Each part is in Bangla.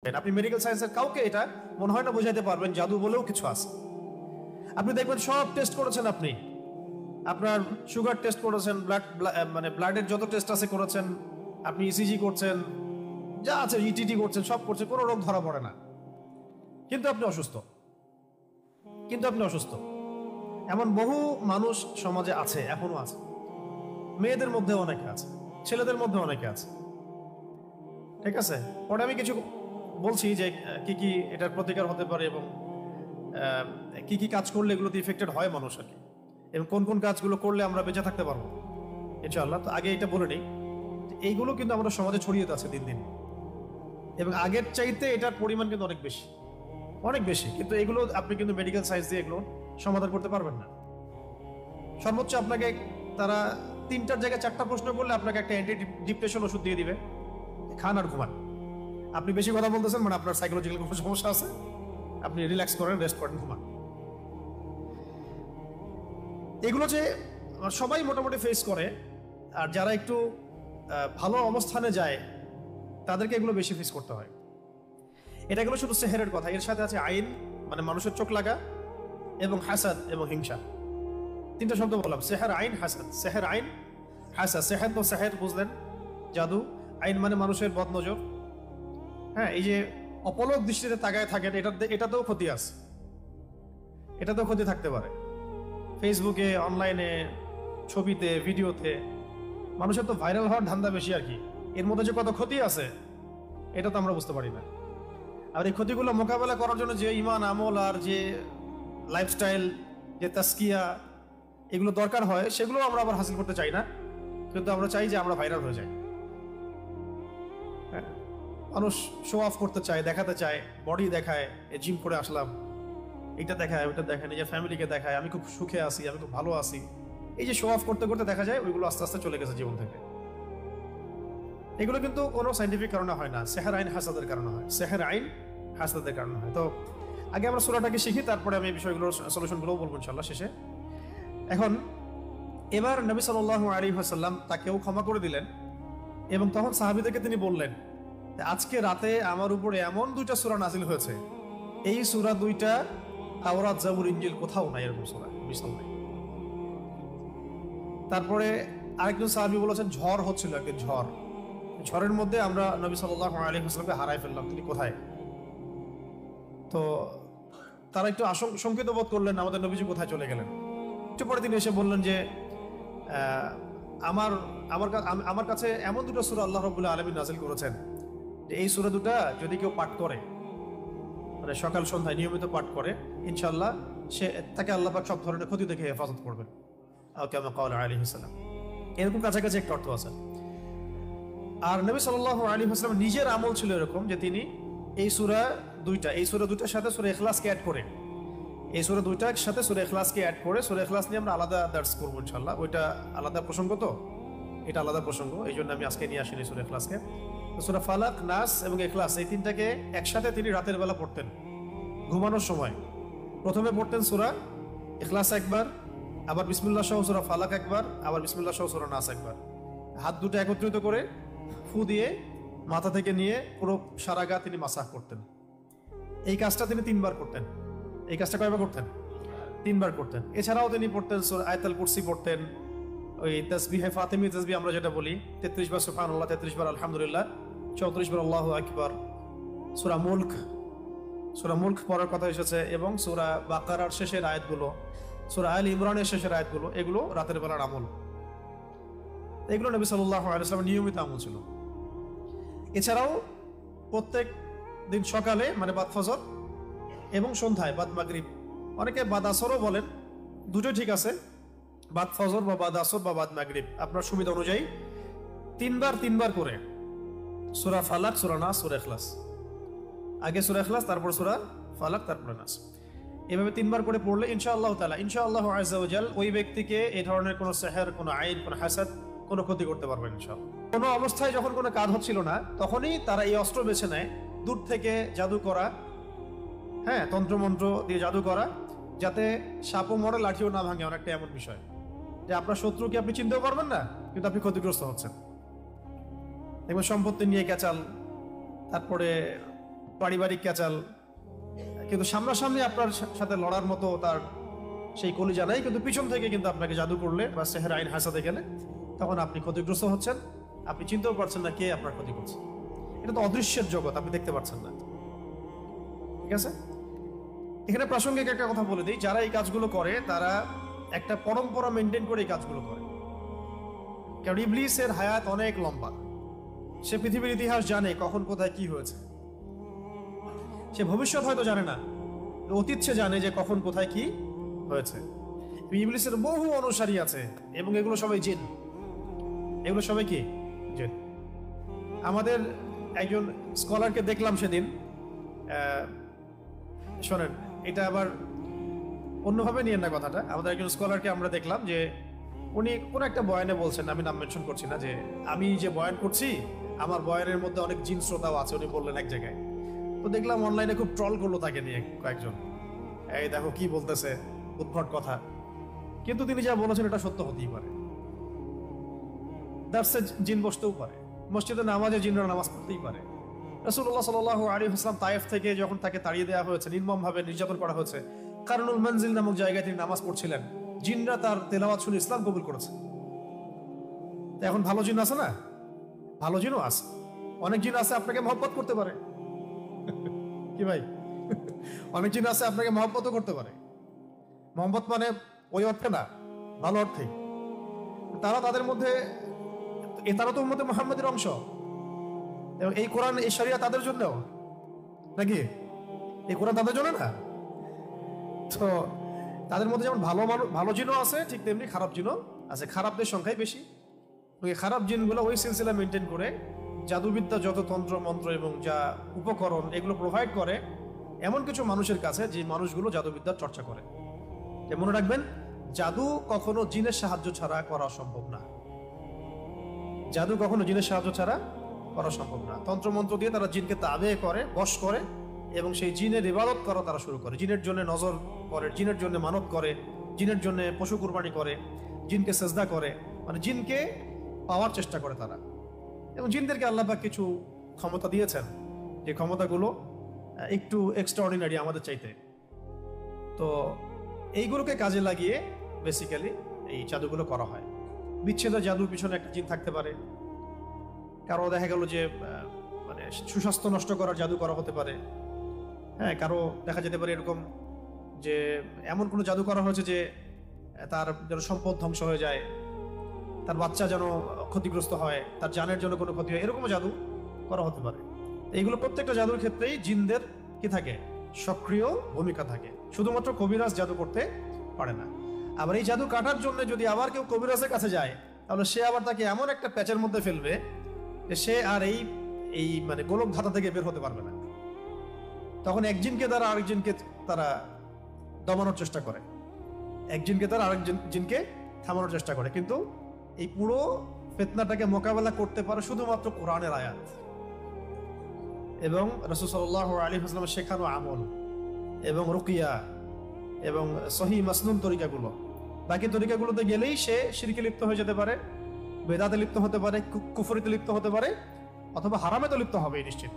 আপনি মেডিকেল সায়েন্সের কাউকে এটা মনে হয় না বোঝাতে পারবেন জাদু বলেও কিছু আছে। আপনি দেখবেন সব টেস্ট করেছেন, আপনি আপনার সুগার টেস্ট করেছেন, মানে ব্লাডের যত টেস্ট আছে করেছেন, আপনি ইসিজি করছেন, যা আছে ইটিটি করছেন, সব করছেন, কোনো রোগ ধরা পড়ে না, কিন্তু আপনি অসুস্থ। এমন বহু মানুষ সমাজে আছে, এখনো আছে। মেয়েদের মধ্যে অনেকে আছে, ছেলেদের মধ্যে অনেকে আছে। ঠিক আছে, পরে আমি কিছু বলছি যে কি কি এটার প্রতিকার হতে পারে এবং কি কি কাজ করলে এগুলোতে ইফেক্টেড হয় মানুষ আর কি, এবং কোন কোন কাজগুলো করলে আমরা বেঁচে থাকতে পারবো ইনশাআল্লাহ। তো আগে এটা বলে নিই, এইগুলো কিন্তু আমাদের সমাজে ছড়িয়ে আছে দিন দিন, এবং আগের চাইতে এটার পরিমাণ কিন্তু অনেক বেশি। কিন্তু এগুলো আপনি কিন্তু মেডিকেল সায়েন্স দিয়ে এগুলো সমাধান করতে পারবেন না। সর্বোচ্চ আপনাকে তারা 3টার জায়গায় 4টা প্রশ্ন করলে আপনাকে একটা অ্যান্টি ডিপ্রেশন ওষুধ দিয়ে দিবে, খান আর ঘুমান। আপনি বেশি কথা বলতেছেন মানে আপনার সাইকোলজিক্যাল কোনো সমস্যা আছে, আপনি রিল্যাক্স করেন, রেস্ট করেন, ঘুমান। এগুলো যে সবাই মোটামুটি ফেস করে, আর যারা একটু ভালো অবস্থানে যায় তাদেরকে এগুলো বেশি ফেস করতে হয়। এটা এগুলো শুধু সেহেরের কথা, এর সাথে আছে আইন, মানে মানুষের চোখ লাগা, এবং হাসাদ এবং হিংসা। 3টা শব্দ বললাম, সেহের, আইন, হাসাদ। সেহের, আইন, হাসাদ। সেহের তো সেহের বুঝলেন, জাদু। আইন মানে মানুষের বদনজর। হ্যাঁ, এই যে অপলক দৃষ্টিতে তাকায় থাকেন, এটাতেও ক্ষতি আছে, এটাতেও ক্ষতি থাকতে পারে। ফেসবুকে, অনলাইনে, ছবিতে, ভিডিওতে মানুষের তো ভাইরাল হওয়ার ধান্দা বেশি আর কি। এর মধ্যে যে কত ক্ষতি আছে এটা তো আমরা বুঝতে পারি না। আর এই ক্ষতিগুলো মোকাবেলা করার জন্য যে ইমান, আমল আর যে লাইফস্টাইল, যে তাসকিয়া এগুলো দরকার হয়, সেগুলো আমরা আবার হাসিল করতে চাই না, কিন্তু আমরা চাই যে আমরা ভাইরাল হয়ে যাই। মানুষ শো অফ করতে চায়, দেখাতে চায়, বডি দেখায়, জিম করে আসলাম, এটা দেখায়, ওইটা দেখায়, নিজের ফ্যামিলিকে দেখায় আমি খুব সুখে আছি, আমি খুব ভালো আছি। এই যে শো অফ করতে করতে দেখা যায় ওইগুলো আস্তে আস্তে চলে গেছে জীবন থেকে। এগুলো কিন্তু কোনো সাইন্টিফিক কারণে হয় না, সেহের, আইন, হাসাদের কারণে হয়। সেহের, আইন, হাসাদের কারণে হয়। তো আগে আমরা সূরাটাকে শিখি, তারপরে আমি এই বিষয়গুলোর সলিউশনগুলো বলবো ইনশাআল্লাহ শেষে। এখন এবার নবী সাল্লাল্লাহু আলাইহি ওয়াসাল্লাম তাকেও ক্ষমা করে দিলেন, এবং তখন সাহাবীদেরকে তিনি বললেন, আজকে রাতে আমার উপরে এমন 2টা সূরা নাযিল হয়েছে, এই সূরা 2টা তাওরাত, জাবুর, ইনজিল কোথাও নাই, এরকম সূরা মিসাল নাই। তারপরে আরেকজন সাহাবী বলেছেন ঝড় হচ্ছিল, একদিন ঝড়ের মধ্যে আমরা নবী সাল্লাল্লাহু আলাইহি ওয়াসাল্লামকে হারাই ফেললাম, তিনি কোথায়? তো তারা একটু আশঙ্কিত বোধ করলেন, আমাদের নবীজি কোথায় চলে গেলেন। একটু পরে তিনি এসে বললেন যে আমার কাছে এমন 2টা সূরা আল্লাহ রাব্বুল আলামিন নাযিল করেছেন, যে এই সূরা 2টা যদি কেউ পাঠ করে, মানে সকাল সন্ধ্যায় নিয়মিত পাঠ করে, ইনশাআল্লাহ তাকে আল্লাহ পাক সব ধরনের ক্ষতি থেকে হেফাজত করবেন, কামা ক্বালা আলাইহিস সালাম। এরকম কাছাকাছি একটা অর্থ আছে। আর নবী সাল্লাল্লাহু আলাইহি ওয়াসাল্লাম নিজের আমল ছিল এরকম যে তিনি এই সূরা 2টার সাথে সূরা ইখলাসকে অ্যাড করে, এই সূরা 2টার সাথে সূরা ইখলাসকে অ্যাড করে, সূরা ইখলাস নিয়ে আমরা আলাদা দার্স করব ইনশাআল্লাহ। ওইটা আলাদা প্রসঙ্গ, তো এটা আলাদা প্রসঙ্গ, এই জন্য আমি আজকে নিয়ে আসিনি সূরা ইখলাসকে। সূরা ফালাক, নাস এবং ইখলাস এই 3টাকে একসাথে তিনি রাতের বেলা পড়তেন ঘুমানোর সময়। প্রথমে পড়তেন সূরা ইখলাস একবার, আবার বিসমিল্লাহ সহ সূরা ফালাক একবার, আবার বিসমিল্লাহ সহ সূরা নাস একবার। হাত দুটো একত্রিত করে ফু দিয়ে মাথা থেকে নিয়ে পুরো সারা গা তিনি মাসাহ করতেন। এই কাজটা তিনি 3বার করতেন। এই কাজটা কয়বার করতেন? 3বার করতেন। এছাড়াও তিনি পড়তেন সূরা আয়াতুল কুরসি পড়তেন, ওই তাসবিহে ফাতিমি তাসবিহ আমরা যেটা বলি, 33 বার সুবহানাল্লাহ, 33 বার আলহামদুলিল্লাহ, 34 বার আল্লাহু আকবার। সূরা মুলক পড়ার কথা এসেছে, এবং সূরা বাকারার শেষের আয়াতগুলো, সূরা আল ইমরানের শেষের আয়াতগুলো, এগুলো রাতের বেলার আমল। এগুলো নবী সাল্লাল্লাহু আলাইহি ওয়াসাল্লামের নিয়মিত আমল ছিল। এছাড়াও প্রত্যেক দিন সকালে, মানে বাদ ফজর, এবং সন্ধ্যায় বাদ মাগরিব, অনেকে বাদ আসরও বলেন, দুটোই ঠিক আছে, বাদ ফজর বা বাদ আসর বা বাদ মাগরিব আপনার সুবিধা অনুযায়ী 3বার করে সূরা ফালাক, সূরা নাস, সূরা ইখলাস। আগে সূরা ইখলাস, তারপর সূরা ফালাক, তারপর নাস। এভাবে 3বার করে পড়লে ইনশাআল্লাহ তাআলা, ইনশাআল্লাহ আযজা ওয়া জাল, ওই ব্যক্তিকে এই ধরনের কোনো সেহের, কোনো আইন, কোনো হাসাদ, কোনো ক্ষতি করতে পারবেন ইনশাআল্লাহ। কোনো অবস্থায় যখন কোনো কাজ হচ্ছিল না, তখনই তারা এই অস্ত্র বেছে নেয়, দূর থেকে জাদু করা, হ্যাঁ, তন্ত্রমন্ত্র দিয়ে জাদু করা, যাতে সাপও মরে লাঠিও না ভাঙে। অনেকটা এমন বিষয় যে আপনার শত্রুকে আপনি চিনতেও পারবেন না, কিন্তু আপনি ক্ষতিগ্রস্ত হচ্ছেন। দেখবেন সম্পত্তি নিয়ে ক্যাচাল, তারপরে পারিবারিক ক্যাচাল, কিন্তু সামনাসামনি আপনার সাথে লড়ার মতো তার সেই কলিজা নাই, কিন্তু পিছন থেকে কিন্তু আপনাকে জাদু করলে বা সেহের আইন হাসাতে গেলে তখন আপনি ক্ষতিগ্রস্ত হচ্ছেন, আপনি চিনতেও পারছেন না কে আপনার ক্ষতি করছে। এটা তো অদৃশ্যের জগৎ, আপনি দেখতে পাচ্ছেন না। ঠিক আছে, এখানে প্রাসঙ্গিক একটা কথা বলে দিই, যারা এই কাজগুলো করে তারা একটা পরম্পরা মেনটেন করে এই কাজগুলো করে। কারণ ইবলিসের হায়াত অনেক লম্বা, সে পৃথিবীর ইতিহাস জানে কখন কোথায় কি হয়েছে। সে ভবিষ্যৎ হয়তো জানে না, অতীত সে জানে যে কখন কোথায় কি হয়েছে। ইবলিসের বহু অনুসারী আছে এবং এগুলো সবাই জিন, এগুলো সবাই কি জিন। আমাদের একজন স্কলারকে দেখলাম সেদিন, শোনেন এটা আবার অন্যভাবে নিয়েন না কথাটা, আমাদের একজন স্কলারকে আমরা দেখলাম যে উনি কোন একটা বয়ানে বলছেন, আমি নাম মেনশন করছি না, যে আমি যে বয়ান করছি আমার বয়ানের মধ্যে অনেক জিন শ্রোতাও আছে, উনি বললেন এক জায়গায়। তো দেখলাম অনলাইনে খুব ট্রল করলো তাকে নিয়ে কয়েকজন, এই দেখো কি বলতেছে, উদ্ভট কথা। কিন্তু তিনি যা বলেছেন এটা সত্য হতেই পারে, দার্সে জিন বসতেও পারে, মসজিদে নামাজে জিনরা নামাজ পড়তেই পারে। রাসূলুল্লাহ সাল্লাল্লাহু আলাইহি ওয়াসাল্লাম তায়েফ থেকে যখন তাকে তাড়িয়ে দেওয়া হয়েছে, নির্মমভাবে নির্যাতন করা হয়েছে, কারনুল মঞ্জিল নামক জায়গায় তিনি নামাজ পড়ছিলেন, জিনরা তার তেলাওয়াত শুনে ইসলাম কবুল করেছে। এখন ভালো জিন আছে না, ভালো জিনও আছে, অনেক জিন আছে আপনাকে মহব্বত করতে পারে কি ভাই অনেক জিন আছে আপনাকে মহব্বতও করতে পারে। মহব্বত মানে ওই অর্থে না, ভালো অর্থে। তারা তাদের মধ্যে, তারা তো উম্মতে মুহাম্মাদের অংশ, এবং এই কোরআন এই শরিয়া তাদের জন্য নাকি, এই কোরআন তাদের জন্য না। তো তাদের মধ্যে যেমন ভালো জিনও আছে, ঠিক তেমনি খারাপ জিনও আছে, খারাপদের সংখ্যাই বেশি। ওই খারাপ জিনগুলো ওই সিলসিলা মেনটেন করে জাদুবিদ্যা যত তন্ত্র মন্ত্র এবং যা উপকরণ এগুলো প্রোভাইড করে এমন কিছু মানুষের কাছে, যে মানুষগুলো জাদুবিদ্যার চর্চা করে। মনে রাখবেন, জাদু কখনো জিনের সাহায্য ছাড়া করা সম্ভব না, জাদু কখনো জিনের সাহায্য ছাড়া করা সম্ভব না। তন্ত্রমন্ত্র দিয়ে তারা জিনকে তাবে করে, বশ করে, এবং সেই জিনের ইবাদত করা তারা শুরু করে, জিনের জন্য নজর করে, জিনের জন্য মানত করে, জিনের জন্য পশু কুরবানি করে, জিনকে সেজদা করে, মানে জিনকে পাওয়ার চেষ্টা করে তারা। এবং জিনদেরকে আল্লাহ পাক কিছু ক্ষমতা দিয়েছেন, যে ক্ষমতাগুলো একটু এক্সট্রাঅর্ডিনারি আমাদের চাইতে। তো এইগুলোকে কাজে লাগিয়ে বেসিক্যালি এই জাদুগুলো করা হয়। বিচ্ছেদের জাদুর পিছনে একটা জিন থাকতে পারে, কারো দেখা গেল যে মানে সুস্বাস্থ্য নষ্ট করার জাদু করা হতে পারে। হ্যাঁ, কারো দেখা যেতে পারে এরকম যে এমন কোনো জাদু করা হয়েছে যে তার যেন সম্পদ ধ্বংস হয়ে যায়, তার বাচ্চা যেন ক্ষতিগ্রস্ত হয়, তার জানের জন্য কোনো ক্ষতি হয়, এরকমও জাদু করা হতে পারে। এইগুলো প্রত্যেকটা জাদুর ক্ষেত্রেই জিনদের কি থাকে, সক্রিয় ভূমিকা থাকে। শুধুমাত্র কবিরাজ জাদু করতে পারে না। আবার এই জাদু কাটার জন্য যদি আবার কেউ কবিরাজের কাছে যায়, তাহলে সে আবার তাকে এমন একটা প্যাচের মধ্যে ফেলবে যে সে আর এই মানে গোলক ধাতা থেকে বের হতে পারবে না। তখন একজনকে তারা আরেকজনকে তারা দমানোর চেষ্টা করে, একজনকে তারা আরেকজন জিনকে থামানোর চেষ্টা করে, কিন্তু এই পুরো ফিতনাটাকে মোকাবেলা করতে পারে শুধুমাত্র কোরআনের আয়াত এবং রাসূল সাল্লাল্লাহু আলাইহি ওয়াসাল্লামের শেখানো আমল এবং রুকিয়া এবং সহিহ মাসনুন তরিকাগুলো। বাকি তরিকাগুলোতে গেলেই সে শিরকে লিপ্ত হয়ে যেতে পারে, বেদাতে লিপ্ত হতে পারে, কুফরিতে লিপ্ত হতে পারে, অথবা হারামে তো লিপ্ত হবে নিশ্চিত,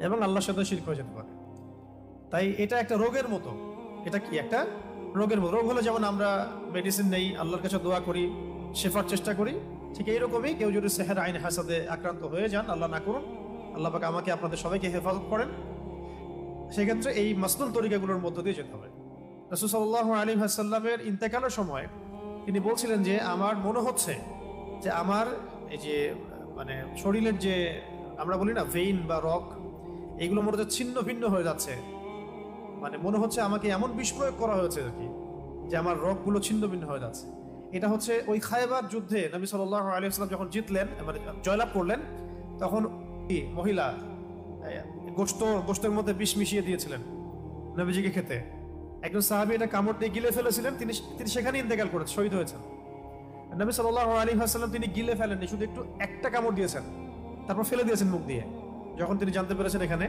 এবং আল্লাহর সাথে শিরক হয়ে যেতে পারে। তাই এটা একটা রোগের মতো। এটা কি একটা রোগের মতো। রোগ হলে যেমন আমরা মেডিসিন নেই, আল্লাহর কাছে দোয়া করি, শেফার চেষ্টা করি, ঠিক এইরকমই কেউ যদি সেহের আইন হাসাদে আক্রান্ত হয়ে যান, আল্লাহ না করুন, আল্লাহ পাক আমাকে আপনাদের সবাইকে হেফাজত করেন, সেক্ষেত্রে এই মাসনুন তরিকাগুলোর মধ্য দিয়ে যেতে হবে। রাসূল সাল্লাল্লাহু আলাইহি ওয়াসাল্লামের ইন্তেকালের সময় তিনি বলছিলেন যে আমার মনে হচ্ছে যে আমার এই যে মানে শরীরের যে আমরা বলি না ভেইন বা রক, এইগুলো মনে হচ্ছে ছিন্ন ভিন্ন হয়ে যাচ্ছে, মানে মনে হচ্ছে আমাকে এমন বিষ প্রয়োগ করা হয়েছে আর কি, যে আমার রগগুলো ছিন্ন ভিন্ন হয়ে যাচ্ছে। এটা হচ্ছে ওই খায়বার যুদ্ধে নবী সাল্লাল্লাহু আলাইহি ওয়াসাল্লাম যখন জিতলেন, মানে জয়লাভ করলেন, তখন মহিলা গোশতের মধ্যে বিষ মিশিয়ে দিয়েছিলেন নবীজিকে খেতে। একজন সাহাবী এটা কামড় দিয়ে গিলে ফেলেছিলেন, তিনি সেখানে ইন্তেকাল করেছেন, শহীদ হয়েছেন। নবী সাল্লাল্লাহু আলাইহি ওয়াসাল্লাম তিনি গিলে ফেলেননি, শুধু একটু একটা কামড় দিয়েছেন, তারপর ফেলে দিয়েছেন মুখ দিয়ে, যখন তিনি জানতে পেরেছেন এখানে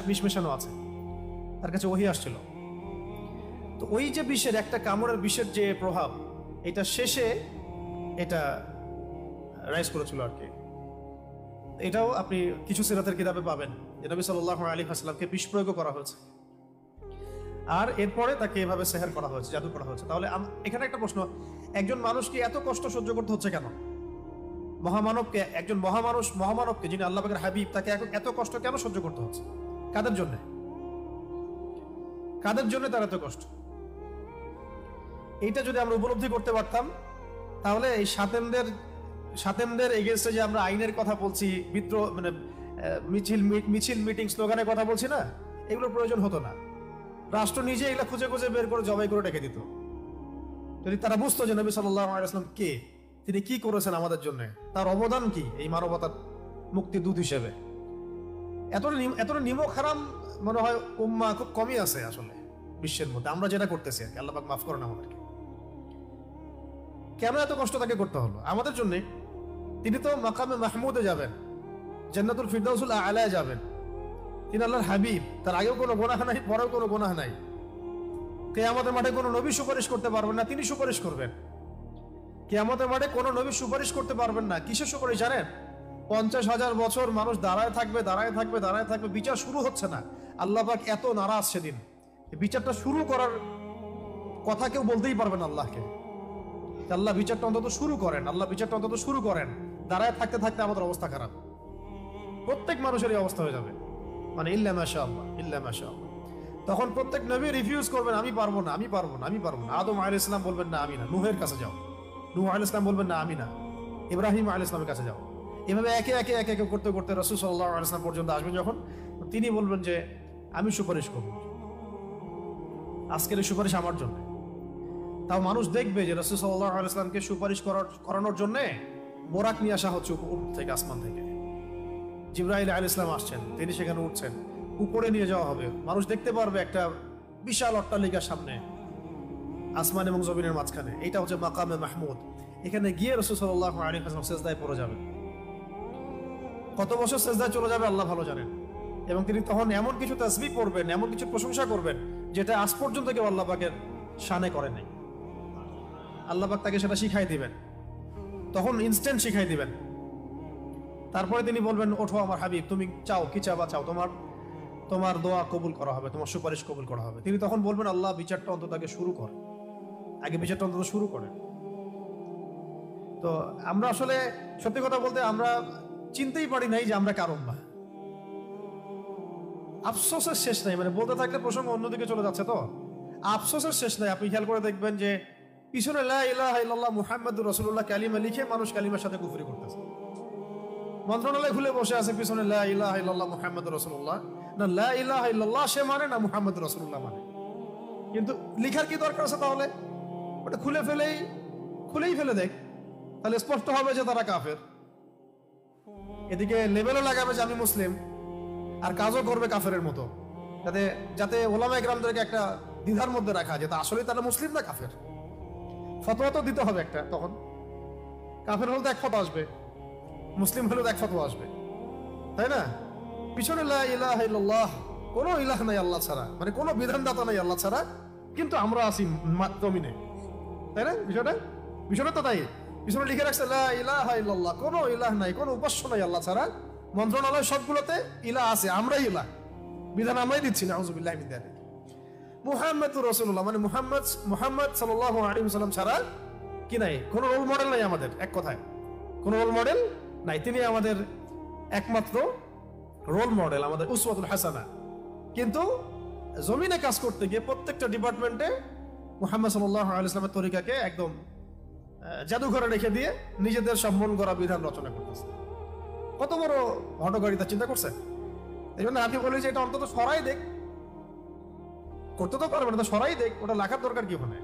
বিষ মেশানো আছে। তার কাছে ওহী আসছিল। তো ওই যে বিষের একটা কামড়ের বিষের যে প্রভাব, এটা শেষে এটা রাইজ করেছিল আর কি। এটাও আপনি কিছু সিরাতের কিতাবে পাবেন যে নবী সাল্লাল্লাহু আলাইহি ওয়াসাল্লামকে বিষ প্রয়োগ করা হয়েছে, আর এরপরে তাকে এভাবে সেহের করা হয়েছে, জাদু করা হয়েছে। তাহলে এখানে একটা প্রশ্ন, একজন মানুষকে এত কষ্ট সহ্য করতে হচ্ছে কেন? মহামানবকে, একজন মহামানবকে যিনি আল্লাহ পাকের হাবিব, তাকে এত কষ্ট কেন সহ্য করতে হচ্ছে? কাদের জন্য? কাদের জন্য তার এত কষ্ট? এইটা যদি আমরা উপলব্ধি করতে পারতাম, তাহলে এই সাতেমদের এগেইনস্টে যে আমরা আইনের কথা বলছি, বিদ্রোহ মানে মিছিল মিটিং স্লোগানের কথা বলছি না, এগুলোর প্রয়োজন হতো না। রাষ্ট্র নিজে এগুলো খুঁজে খুঁজে বের করে জবাই করে রেখে দিত। যদি তারা বুঝতো যে নবী সাল্লাল্লাহু আলাইহি ওয়াসাল্লাম কে, তিনি কি করেছেন আমাদের জন্য, তার অবদান কি এই মানবতার মুক্তির দূত হিসেবে। এতটা নিমক হারাম মনে হয় উম্মাহ খুব কমই আছে আসলে বিশ্বের মধ্যে, আমরা যেটা করতেছি আর কি। আল্লাহ পাক মাফ করেন আমাদেরকে। কেন এত কষ্ট তাকে করতে হলো আমাদের জন্য? তিনি তো মাকামে মাহমুদে যাবেন, জান্নাতুল ফিরদাউসুল আলায় যাবেন। তিনি আল্লাহর হাবিব, তার আগেও কোনো গুনাহ নাই, পরেও কোনো গুনাহ নাই। কিয়ামতের মাঠে কোনো নবী সুপারিশ করতে পারবেন না, তিনি সুপারিশ করবেন। কিয়ামতের মাঠে কোনো নবী সুপারিশ করতে পারবেন না। কিসের সুপারিশ জানেন? 50,000 বছর মানুষ দাঁড়ায় থাকবে, বিচার শুরু হচ্ছে না। আল্লাহ পাক এত নারাজ সেদিন, বিচারটা শুরু করার কথা কেউ বলতেই পারবেন আল্লাহকে। আল্লাহ বিচারটা অন্তত শুরু করেন। দাঁড়ায় থাকতে থাকতে আমাদের অবস্থা খারাপ, প্রত্যেক মানুষেরই অবস্থা হয়ে যাবে, মানে ইল্লা মাশাআল্লাহ। তখন প্রত্যেক নবী রিফিউজ করবেন, আমি পারবো না। আদম আলাইহিস সালাম বলবেন না আমি না, নূহের কাছে যাও। নূহ আলাইহিস সালাম বলবেন না আমি না, ইব্রাহিম আলাইহিস সালামের কাছে যাও। এভাবে একে একে করতে করতে রাসূল সাল্লাল্লাহু আলাইহি ওয়াসাল্লাম পর্যন্ত আসবেন যখন, তিনি বলবেন যে আমি সুপারিশ করব, আজকের এই সুপারিশ আমার জন্য। তাও মানুষ দেখবে যে রাসূল সাল্লাল্লাহু আলাইহি ওয়াসাল্লামকে সুপারিশ করানোর জন্য বোরাক নিয়ে আসা হচ্ছে উপর থেকে, আসমান থেকে। জিবরাইল আলাইহিস সালাম আসছেন, তিনি সেখানে উঠছেন, উপরে নিয়ে যাওয়া হবে। মানুষ দেখতে পারবে একটা বিশাল অট্টালিকার সামনে, আসমান এবং জমিনের মাঝখানে। এটা হচ্ছে মাকামে মাহমুদ। এখানে গিয়ে রাসূল সাল্লাল্লাহু আলাইহি ওয়াসাল্লাম সিজদায় পড়ে যাবেন। কত বছর সিজদায় চলে যাবে আল্লাহ ভালো জানেন। এবং তিনি তখন এমন কিছু তাসবিহ করবেন, এমন কিছু প্রশংসা করবেন, যেটা আজ পর্যন্ত কেউ আল্লাহ পাকের শানে করে নাই। আল্লাহ পাক তাকে সেটা শিখাই দিবেন, তখন ইনস্ট্যান্ট শিখাই দিবেন। তারপরে তিনি বলবেন, ওঠো আমার হাবিব, তুমি চাও কি চাবা চাও, তোমার দোয়া কবুল করা হবে, তোমার সুপারিশ কবুল করা হবে। তিনি তখন বলবেন, আল্লাহ বিচারটা অন্তত আগে শুরু করে, বিচারটা অন্তত শুরু করে। তো আমরা আসলে সত্যি কথা বলতে আমরা চিনতেই পারি নাই যে আমরা কার উম্মাহ। আফসোসের শেষ নাই, মানে বলতে থাকলে প্রসঙ্গ অন্যদিকে চলে যাচ্ছে। তো আফসোসের শেষ নাই। আপনি খেয়াল করে দেখবেন যে পিছনে লা ইলাহা ইল্লাল্লাহ মুহাম্মাদুর রাসূলুল্লাহ কালিমা লিখে মানুষ কালিমার সাথে কুফরি করতেছে। মন্ত্রণালয় খুলে বসে আছে পিছনে লা ইলাহা ইল্লাল্লাহ মুহাম্মাদুর রাসূলুল্লাহ, না লা ইলাহা ইল্লাল্লাহ সে মানে না মুহাম্মাদুর রাসূলুল্লাহ মানে। কিন্তু লিখার কি দরকার আছে তাহলে? ওটা খুলেই ফেলে দেখ, তাহলে স্পষ্ট হবে যে তারা কাফের। এদিকে লেবেলও লাগাবে যে আমি মুসলিম, আর কাজও করবে কাফেরের মতো, যাতে ওলামা ইকরামদেরকে একটা দ্বিধার মধ্যে রাখা যে আসলে তারা মুসলিম না কাফের। ফতোয়া তো দিতে হবে একটা, তখন কাফের হলে তো এক ফতোয়া আসবে, মুসলিম হলেও এক ফতোয়া আসবে, তাই না? পিছনে লা ইলাহা ইল্লাল্লাহ, কোনো ইলাহ নাই আল্লাহ ছাড়া, মানে কোনো বিধানদাতা নাই আল্লাহ ছাড়া, কিন্তু আমরা আছি জমিনে, তাই না? বিষয়টা তো তাই। পিছনে লিখে রাখছে লা ইলাহা ইল্লাল্লাহ, কোনো ইলাহ নাই, কোনো উপাস্য নাই আল্লাহ ছাড়া। মন্ত্রণালয় সবগুলোতে ইলাহ আছে, আমরাই ইলাহ, বিধান আমরাই দিচ্ছি না। আউযুবিল্লাহি মিন যালিক। মুহাম্মাদুর রাসূলুল্লাহ মানে মুহাম্মদ সাল্লাল্লাহু আলাইহি ওয়াসাল্লাম ছাড়া কি নাই, কোনো রোল মডেল নাই আমাদের। এক কথায় কোনো রোল মডেল নাই, তিনি আমাদের একমাত্র রোল মডেল, আমাদের উসওয়াতুল হাসানা। কিন্তু জমিনে কাজ করতে গিয়ে প্রত্যেকটা ডিপার্টমেন্টে মুহাম্মদ সাল্লাল্লাহু আলাইহি ওয়াসাল্লামের তরিকাকে একদম জাদুঘরে রেখে দিয়ে নিজেদের সব মন গড়া বিধান রচনা করতেছে। কত বড় হঠকারিতা চিন্তা করছে। এই জন্য আপনি বলি যে এটা অন্তত সরাই দেখ, করতে তো পারবে না, সরাই দেখ, ওটা লেখার দরকার কি ওখানে?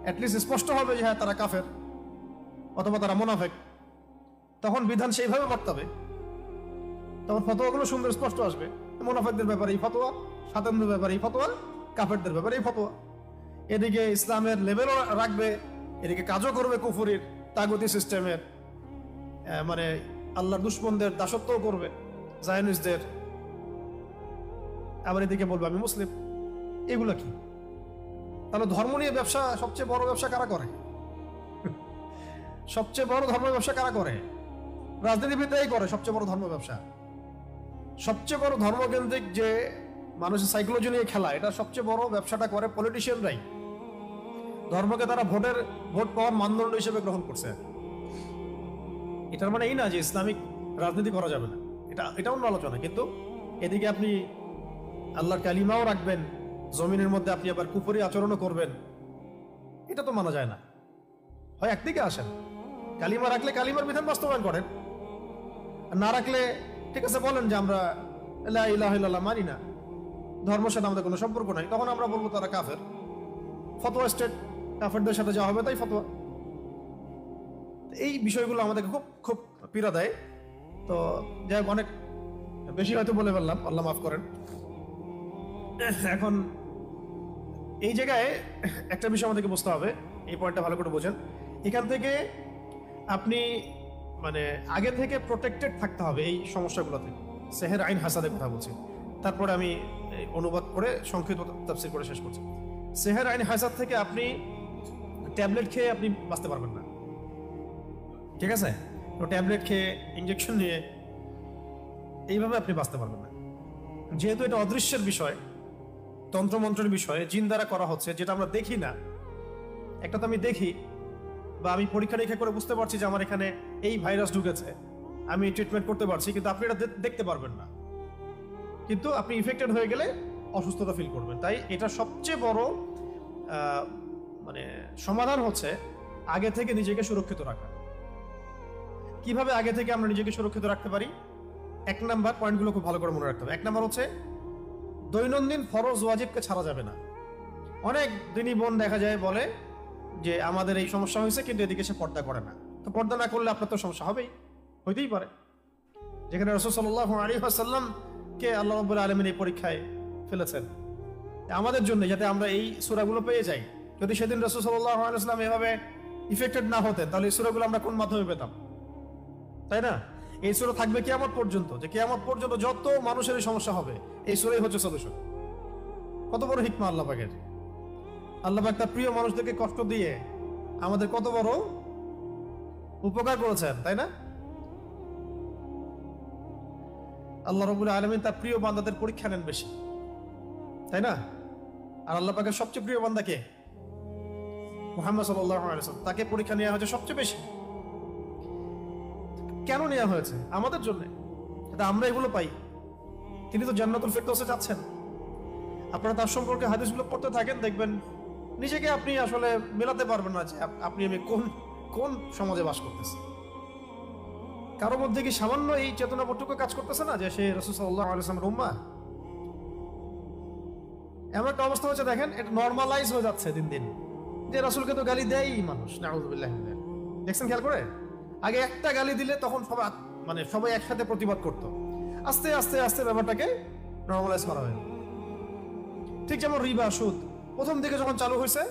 অ্যাটলিস্ট স্পষ্ট হবে যে হ্যাঁ তারা কাফের অথবা তারা মুনাফিক, তখন বিধান সেইভাবে বর্তাবে, তখন ফতোয়াগুলো সুন্দর স্পষ্ট আসবে। মুনাফিকদের ব্যাপারে এই ফতোয়া, সাতেমদের ব্যাপারে এই ফতোয়া, কাফেরদের ব্যাপারে এই ফতোয়া। এদিকে ইসলামের লেভেলও রাখবে, এদিকে কাজও করবে কুফরির তাগুতি সিস্টেমের, মানে আল্লাহর দুশমনদের দাসত্বও করবে, জায়নিস্টদের। আবার এদিকে বলবে আমি মুসলিম। এগুলো কি? তাহলে ধর্ম নিয়ে ব্যবসা, সবচেয়ে বড় ব্যবসা কারা করে? সবচেয়ে বড় ধর্ম ব্যবসা কারা করে? রাজনীতিবিদরাই করে সবচেয়ে বড় ধর্ম ব্যবসা। সবচেয়ে বড় ধর্মকেন্দ্রিক যে মানুষের সাইকোলজি নিয়ে খেলা, এটা সবচেয়ে বড় ব্যবসাটা করে পলিটিশিয়ানরাই। ধর্মকে তারা ভোট পাওয়ার মানদণ্ড হিসেবে গ্রহণ করছে। এটার মানে এই না যে ইসলামিক রাজনীতি করা যাবে না, এটা অন্য আলোচনা। কিন্তু এদিকে আপনি আল্লাহর কালিমাও রাখবেন, জমিনের মধ্যে আপনি আবার কুফরি আচরণও করবেন, এটা তো মানা যায় না। হয় একদিকে আসেন, কালিমা রাখলে কালিমার বিধান বাস্তবায়ন করেন, আর না রাখলে ঠিক আছে বলেন যে আমরা লা ইলাহা ইল্লাল্লাহ মানি না, ধর্মের সাথে আমাদের কোনো সম্পর্ক নাই, তখন আমরা বলবো তারা কাফের। ফতোয়া স্টেট, কাফেরদের সাথে যা হবে তাই ফতোয়া। এই বিষয়গুলো আমাদেরকে খুব খুব পীড়া দেয়। তো যাই হোক, অনেক বেশি হয়তো বলে ফেললাম, আল্লাহ মাফ করেন। এখন এই জায়গায় একটা বিষয় আমাদেরকে বুঝতে হবে, এই পয়েন্টটা ভালো করে বোঝেন। এখান থেকে আপনি মানে আগে থেকে প্রোটেক্টেড থাকতে হবে এই সমস্যাগুলো থেকে। সেহের আইন হাসাদের কথা বলছি, তারপরে আমি অনুবাদ করে সংক্ষিপ্ত তাফসীর করে শেষ করছি। সেহের আইন হাসাদ থেকে আপনি ট্যাবলেট খেয়ে আপনি বাঁচতে পারবেন না, ঠিক আছে? তো ট্যাবলেট খেয়ে, ইঞ্জেকশন নিয়ে এইভাবে আপনি বাঁচতে পারবেন না। যেহেতু এটা অদৃশ্যের বিষয়, তন্ত্রমন্ত্রের বিষয়, জিন দ্বারা করা হচ্ছে, যেটা আমরা দেখি না। একটা তো আমি দেখি বা আমি পরীক্ষা নিরীক্ষা করে বুঝতে পারছি যে আমার এখানে এই ভাইরাস ঢুকেছে, আমি ট্রিটমেন্ট করতে পারছি, কিন্তু আপনি এটা দেখতে পারবেন না। কিন্তু আপনি ইফেক্টেড হয়ে গেলে অসুস্থতা ফিল করবেন। তাই এটা সবচেয়ে বড় মানে সমাধান হচ্ছে আগে থেকে নিজেকে সুরক্ষিত রাখা। কিভাবে আগে থেকে আমরা নিজেকে সুরক্ষিত রাখতে পারি? এক নাম্বার পয়েন্টগুলো খুব ভালো করে মনে রাখতে হবে। এক নাম্বার হচ্ছে দৈনন্দিন ফরজ ওয়াজিবকে ছাড়া যাবে না। অনেক দিনই বোন দেখা যায় বলে যে আমাদের এই সমস্যা হয়েছে, কিন্তু এদিকে সে পর্দা করে না। তো পর্দা না করলে আপনার তো সমস্যা হবেই, হইতেই পারে। যেখানে রাসূল সাল্লাল্লাহু আলাইহি ওয়াসাল্লাম কে আল্লাহ রাব্বুল আলামিন এই পরীক্ষায় ফেলেছেন আমাদের জন্য, যাতে আমরা এই সূরাগুলো পেয়ে যাই। যদি সেদিন রাসূল সাল্লাল্লাহু আলাইহি ওয়াসাল্লাম এভাবে ইফেক্টেড না হতেন, তাহলে এই সূরাগুলো আমরা কোন মাধ্যমে পেতাম? তাই না? এই সূরা থাকবে কিয়ামত পর্যন্ত, যে কিয়ামত পর্যন্ত যত মানুষের সমস্যা হবে এই সূরাই হচ্ছে সলিউশন। কত বড় হিকমা আল্লাহ পাকের! আল্লাহ পাক তার প্রিয় মানুষদেরকে কষ্ট দিয়ে আমাদের কত বড় উপকার করেছেন, তাই না? আল্লাহ রাব্বুল আলামিন তার প্রিয় বান্দাদের পরীক্ষা নেন বেশি, তাই না? আর আল্লাহ পাকের সবচেয়ে প্রিয় বান্দা কে? মুহাম্মদ সাল্লাল্লাহু আলাইহি ওয়াসাল্লাম। তাকে পরীক্ষা নেওয়া হয়েছে সবচেয়ে বেশি। কেন নেওয়া হয়েছে? আমাদের জন্য, যাতে আমরা এগুলো পাই। তিনি তো জান্নাতুল ফিরদাউসে যাচ্ছেন। আপনারা তার সম্পর্কে হাদিসগুলো পড়তে থাকেন, দেখবেন নিজেকে আপনি আসলে মেলাতে পারবেন না যে আপনি আমি কোন সমাজে বাস করতেছি। কারো মধ্যে কি সামান্য এই চেতনাবোধটুকু কাজ করতেছে না যে সে রাসূল সাল্লাল্লাহু আলাইহি ওয়াসাল্লামের উম্মাহ? এমন একটা অবস্থা হচ্ছে, দেখেন এটা নরমালাইজ হয়ে যাচ্ছে দিন দিন, যে রাসূলকে তো গালি দেয়ই মানুষ। নাউযুবিল্লাহি মিন যালিক। দেখছেন খেয়াল করে? আগে একটা গালি দিলে তখন সবাই একসাথে প্রতিবাদ করত। আস্তে আস্তে আস্তে ব্যাপারটাকে নরমালাইজ করা হয়। ঠিক যেমন রিবা, সুদ প্রথম দিকে যখন চালু হয়েছে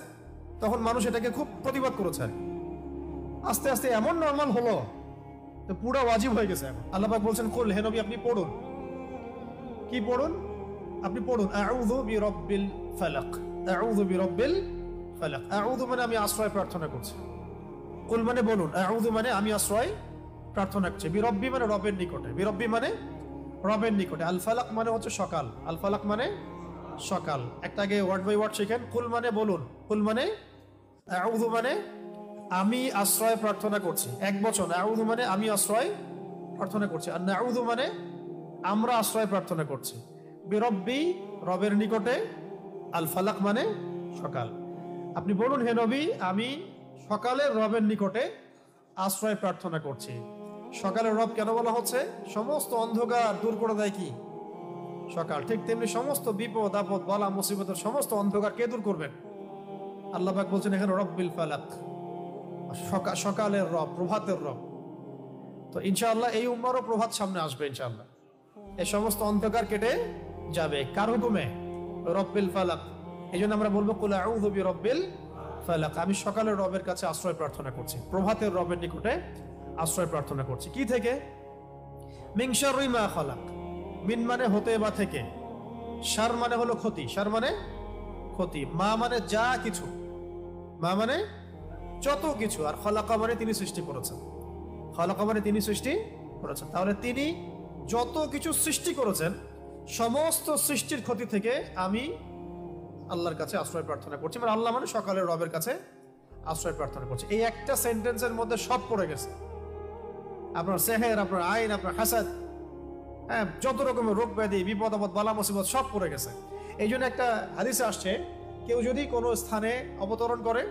তখন মানুষ এটাকে খুব প্রতিবাদ করেছে। আস্তে আস্তে এমন নরমাল হলো তো পুরো ওয়াজিব হয়ে গেছে। এখন আল্লাহ পাক বলছেন, কুল, হে নবী আপনি পড়ুন। কি পড়ুন? আপনি পড়ুন আউযু বিরাব্বিল ফালাক, আউযু বিরাব্বিল ফালাক। আউযু মানে আমি আশ্রয় প্রার্থনা করছি। কুল মানে বলুন, আউযু মানে আমি আশ্রয় প্রার্থনা করছি। বিরব্বি মানে রবের নিকটে, বিরব্বি মানে রবের নিকটে। আল ফালাক মানে হচ্ছে সকাল, আল ফালাক মানে সকাল। একটা আগে ওয়ার্ড বাই ওয়ার্ড শিখেন। কুল মানে বলুন, কুল মানে আউযু মানে আমি আশ্রয় প্রার্থনা করছি, এক বচন। আউযু মানে আমি আশ্রয় প্রার্থনা করছি, আর নাউযু মানে আমরা আশ্রয় প্রার্থনা করছি। বিরব্বি রবের নিকটে, আল ফালাক মানে সকাল। আপনি বলুন, হে নবী আমি সকালের রবের নিকটে আশ্রয় প্রার্থনা করছি। সকালের রব কেন বলা হচ্ছে? সমস্ত অন্ধকার দূর করে দেয় কি? সকাল। ঠিক তেমনি সমস্ত বিপদ আপদ বালা মুসিবতের সমস্ত অন্ধকার কে দূর করবেন? আল্লাহ পাক বলছেন এখানে রব্বিল ফালাক, সকালের রব, প্রভাতের রব। তো ইনশাআল্লাহ এই উম্মারও প্রভাত সামনে আসবে ইনশাআল্লাহ। এই সমস্ত অন্ধকার কেটে যাবে কার হুকুমে? রব্বিল ফালাক। এই জন্য আমরা বলবো কুল আউযু বিরাব্বিল ফালাক, আমি সকালের রবের কাছে আশ্রয় প্রার্থনা করছি, প্রভাতের রবের নিকটে আশ্রয় প্রার্থনা করছি। কি থেকে? মিন শাররি মা খালাক। মিন মানে হতে বা থেকে, শার মানে হলো ক্ষতি, শার মানে ক্ষতি, মা মানে যা কিছু, মা মানে যত কিছু, আর খালাকা মানে তিনি সৃষ্টি করেছেন। খালাকা মানে তিনি সৃষ্টি করেছেন। তাহলে তিনি যত কিছু সৃষ্টি করেছেন সমস্ত সৃষ্টির ক্ষতি থেকে আমি আল্লাহর কাছে আশ্রয় প্রার্থনা করছি। মানে আল্লাহ মানে সকালের রবের কাছে আশ্রয় প্রার্থনা করছি। এই একটা সেন্টেন্সের মধ্যে সব পড়ে গেছে, আপনার সেহের, আপনার আইন, আপনার হাসাদ, হ্যাঁ, যত রকমের রোগ ব্যাধি, বিপদ আপদ, বালা মুসিবত সব পড়ে গেছে। এই জন্য একটা হাদিসে আসছে, কেউ যদি কোনো স্থানে অবতরণ করে,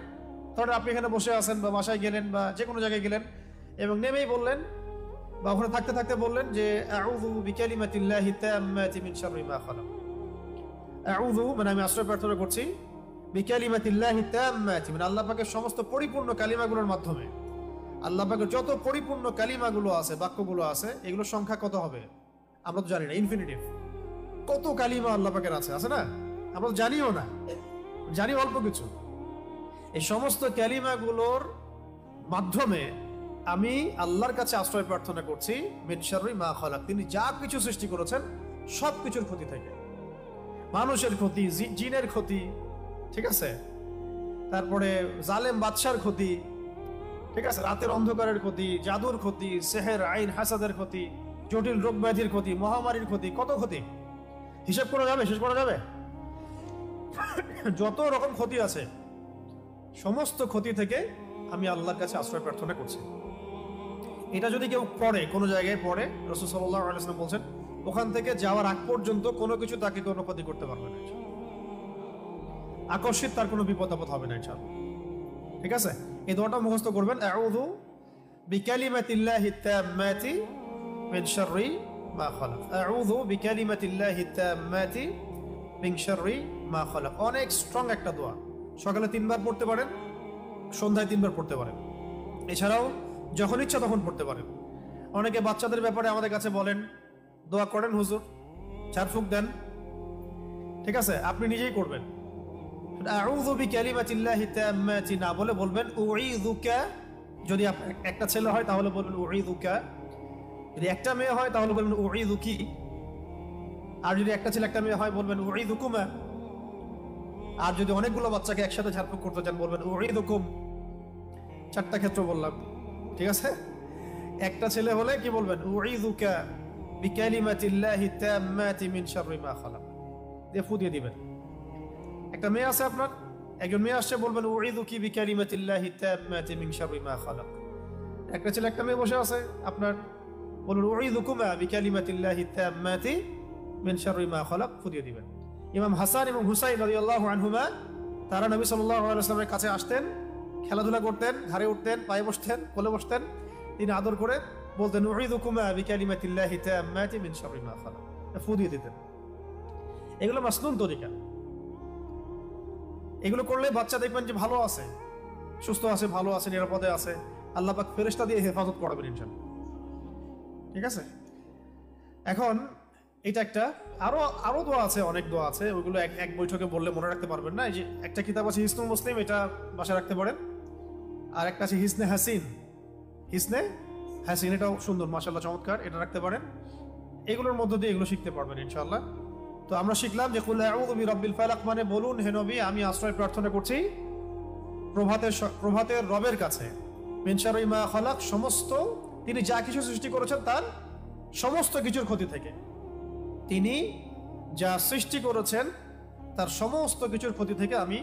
ধরেন আপনি এখানে বসে আছেন বা বাসায় গেলেন বা যে কোনো জায়গায় গেলেন এবং নেমেই বললেন বা ওখানে থাকতে থাকতে বললেন যে আউযু বিকালিমাতিল্লাহি তাম্মাতি মিন শাররি মা খালাক। আউযু মানে আমি আশ্রয় প্রার্থনা করছি, বিকালিমাতিল্লাহি তাম্মাতি মানে আল্লাহ পাকের সমস্ত পরিপূর্ণ কালিমাগুলোর মাধ্যমে। আল্লাহ পাকের যত পরিপূর্ণ কালিমাগুলো আছে, বাক্যগুলো আছে, এগুলোর সংখ্যা কত হবে আমরা তো জানি না, ইনফিনিটিভ। কত কালিমা আল্লাহ পাকের আছে, আছে না? আমরা তো জানিও না, জানি অল্প কিছু। এই সমস্ত কালিমাগুলোর মাধ্যমে আমি আল্লাহর কাছে আশ্রয় প্রার্থনা করছি মিন শাররি মা খালাক, তিনি যা কিছু সৃষ্টি করেছেন সব কিছুর ক্ষতি থেকে। মানুষের ক্ষতি, জিনের ক্ষতি, ঠিক আছে, তারপরে জালেম বাদশার ক্ষতি, ঠিক আছে, রাতের অন্ধকারের ক্ষতি, জাদুর ক্ষতি, সেহের, আইন, হাসাদের ক্ষতি, জটিল রোগ ব্যাধির ক্ষতি, মহামারীর ক্ষতি, কত ক্ষতি হিসাব করা যাবে, শেষ করা যাবে? যত রকম ক্ষতি আছে সমস্ত ক্ষতি থেকে আমি আল্লাহর কাছে আশ্রয় প্রার্থনা করছি। এটা যদি কেউ পড়ে, কোনো জায়গায় পড়ে, রাসূল সাল্লাল্লাহু আলাইহি ওয়াসাল্লাম বলছেন ওখান থেকে যাওয়ার আগ পর্যন্ত কোনো কিছু তাকে কোনো ক্ষতি করতে পারবে না, আকস্মিক তার কোনো বিপদ আপদ হবে না ইনশাআল্লাহ। ঠিক আছে, এই দোয়াটা মুখস্থ করবেন, আউযু বিকালিমাতিল্লাহি তাম্মাতি মিন শাররি মা খালাক, আউযু বিকালিমাতিল্লাহি তাম্মাতি মিন শাররি মা খালাক। অনেক স্ট্রং একটা দোয়া, সকালে 3 বার পড়তে পারেন, সন্ধ্যায় 3 বার পড়তে পারেন, এছাড়াও যখন ইচ্ছা তখন পড়তে পারেন। অনেকে বাচ্চাদের ব্যাপারে আমাদের কাছে বলেন দোয়া করেন হুজুর, ঝাড়ফুঁক দেন, ঠিক আছে, আপনি নিজেই করবেন। আউযু বিকালিমাতিল্লাহি তাম্মাতি না বলে বলবেন উঈযুকা। যদি একটা ছেলে হয় তাহলে বলবেন উঈযুকা, যদি একটা মেয়ে হয় তাহলে বলবেন উঈযুকি, আর যদি একটা ছেলে একটা মেয়ে হয় বলবেন উঈযুকুমা, আর যদি অনেকগুলো বাচ্চাকে একসাথে ঝাড়ফুঁক করতে চান বলবেন উঈযুকুম। 4টা ক্ষেত্র বললাম, ঠিক আছে। একটা ছেলে হলে কি বলবেন উঈযুকা বিকালিমাতিল্লাহি তাম্মাতি মিন শাররি মা খালাক, দিয়ে ফু দিয়ে দিবেন। একটা মেয়ে আছে আপনার, একজন মেয়ে আসছে, বলবেন উঈযুকি বিকালিমাতিল্লাহি তাম্মাতি মিন শাররি মা খালাক। একটা ছেলে একটা মেয়ে বসে আছে আপনার, বলুন উঈযুকুমা বিকালিমাতিল্লাহি তাম্মাতি মিন শাররি মা খালাক, ফু দিয়ে দিবেন। ইমাম হাসান এবং হুসাইন রাদিয়াল্লাহু আনহুমা তারা নবী সাল্লাল্লাহু আলাইহি ওয়াসাল্লামের কাছে আসতেন, খেলাধুলা করতেন, ঘাড়ে উঠতেন, পায়ে বসতেন, কোলে বসতেন, তিনি আদর করে বলতেন উঈযুকুমা বিকালিমাতিল্লাহি তাম্মাতি মিন শাররি মা খালাক, ফু দিয়ে দিতেন। এগুলো মাসনুন তরিকা, এগুলো করলে বাচ্চা দেখবেন যে ভালো আছে, সুস্থ আছে, ভালো আছে, নিরাপদে আছে, আল্লাহ পাক ফেরেশতা দিয়ে হেফাজত করবেন ইনশাআল্লাহ। ঠিক আছে, এখন এটা একটা, আরো দোয়া আছে, অনেক দোয়া আছে, ওইগুলো এক বৈঠকে বললে মনে রাখতে পারবেন না। এই যে একটা কিতাব আছে হিসনুল মুসলিম, এটা বাসায় রাখতে পারেন, আর একটা আছে হিসনে হাসিন, হিসনে হাসিন, এটাও সুন্দর, মাশাআল্লাহ চমৎকার, এটা রাখতে পারেন। এগুলোর মধ্য দিয়ে এগুলো শিখতে পারবেন ইনশাআল্লাহ। তো আমরা শিখলাম যে কুল আউযু বিরাব্বিল ফালাক মানে বলুন হে নবী আমি আশ্রয় প্রার্থনা করছি প্রভাতের রবের কাছে, মিন শাররি মা খালাক সমস্ত, তিনি যা কিছু সৃষ্টি করেছেন তার সমস্ত কিছুর ক্ষতি থেকে, তিনি যা সৃষ্টি করেছেন তার সমস্ত কিছুর ক্ষতি থেকে আমি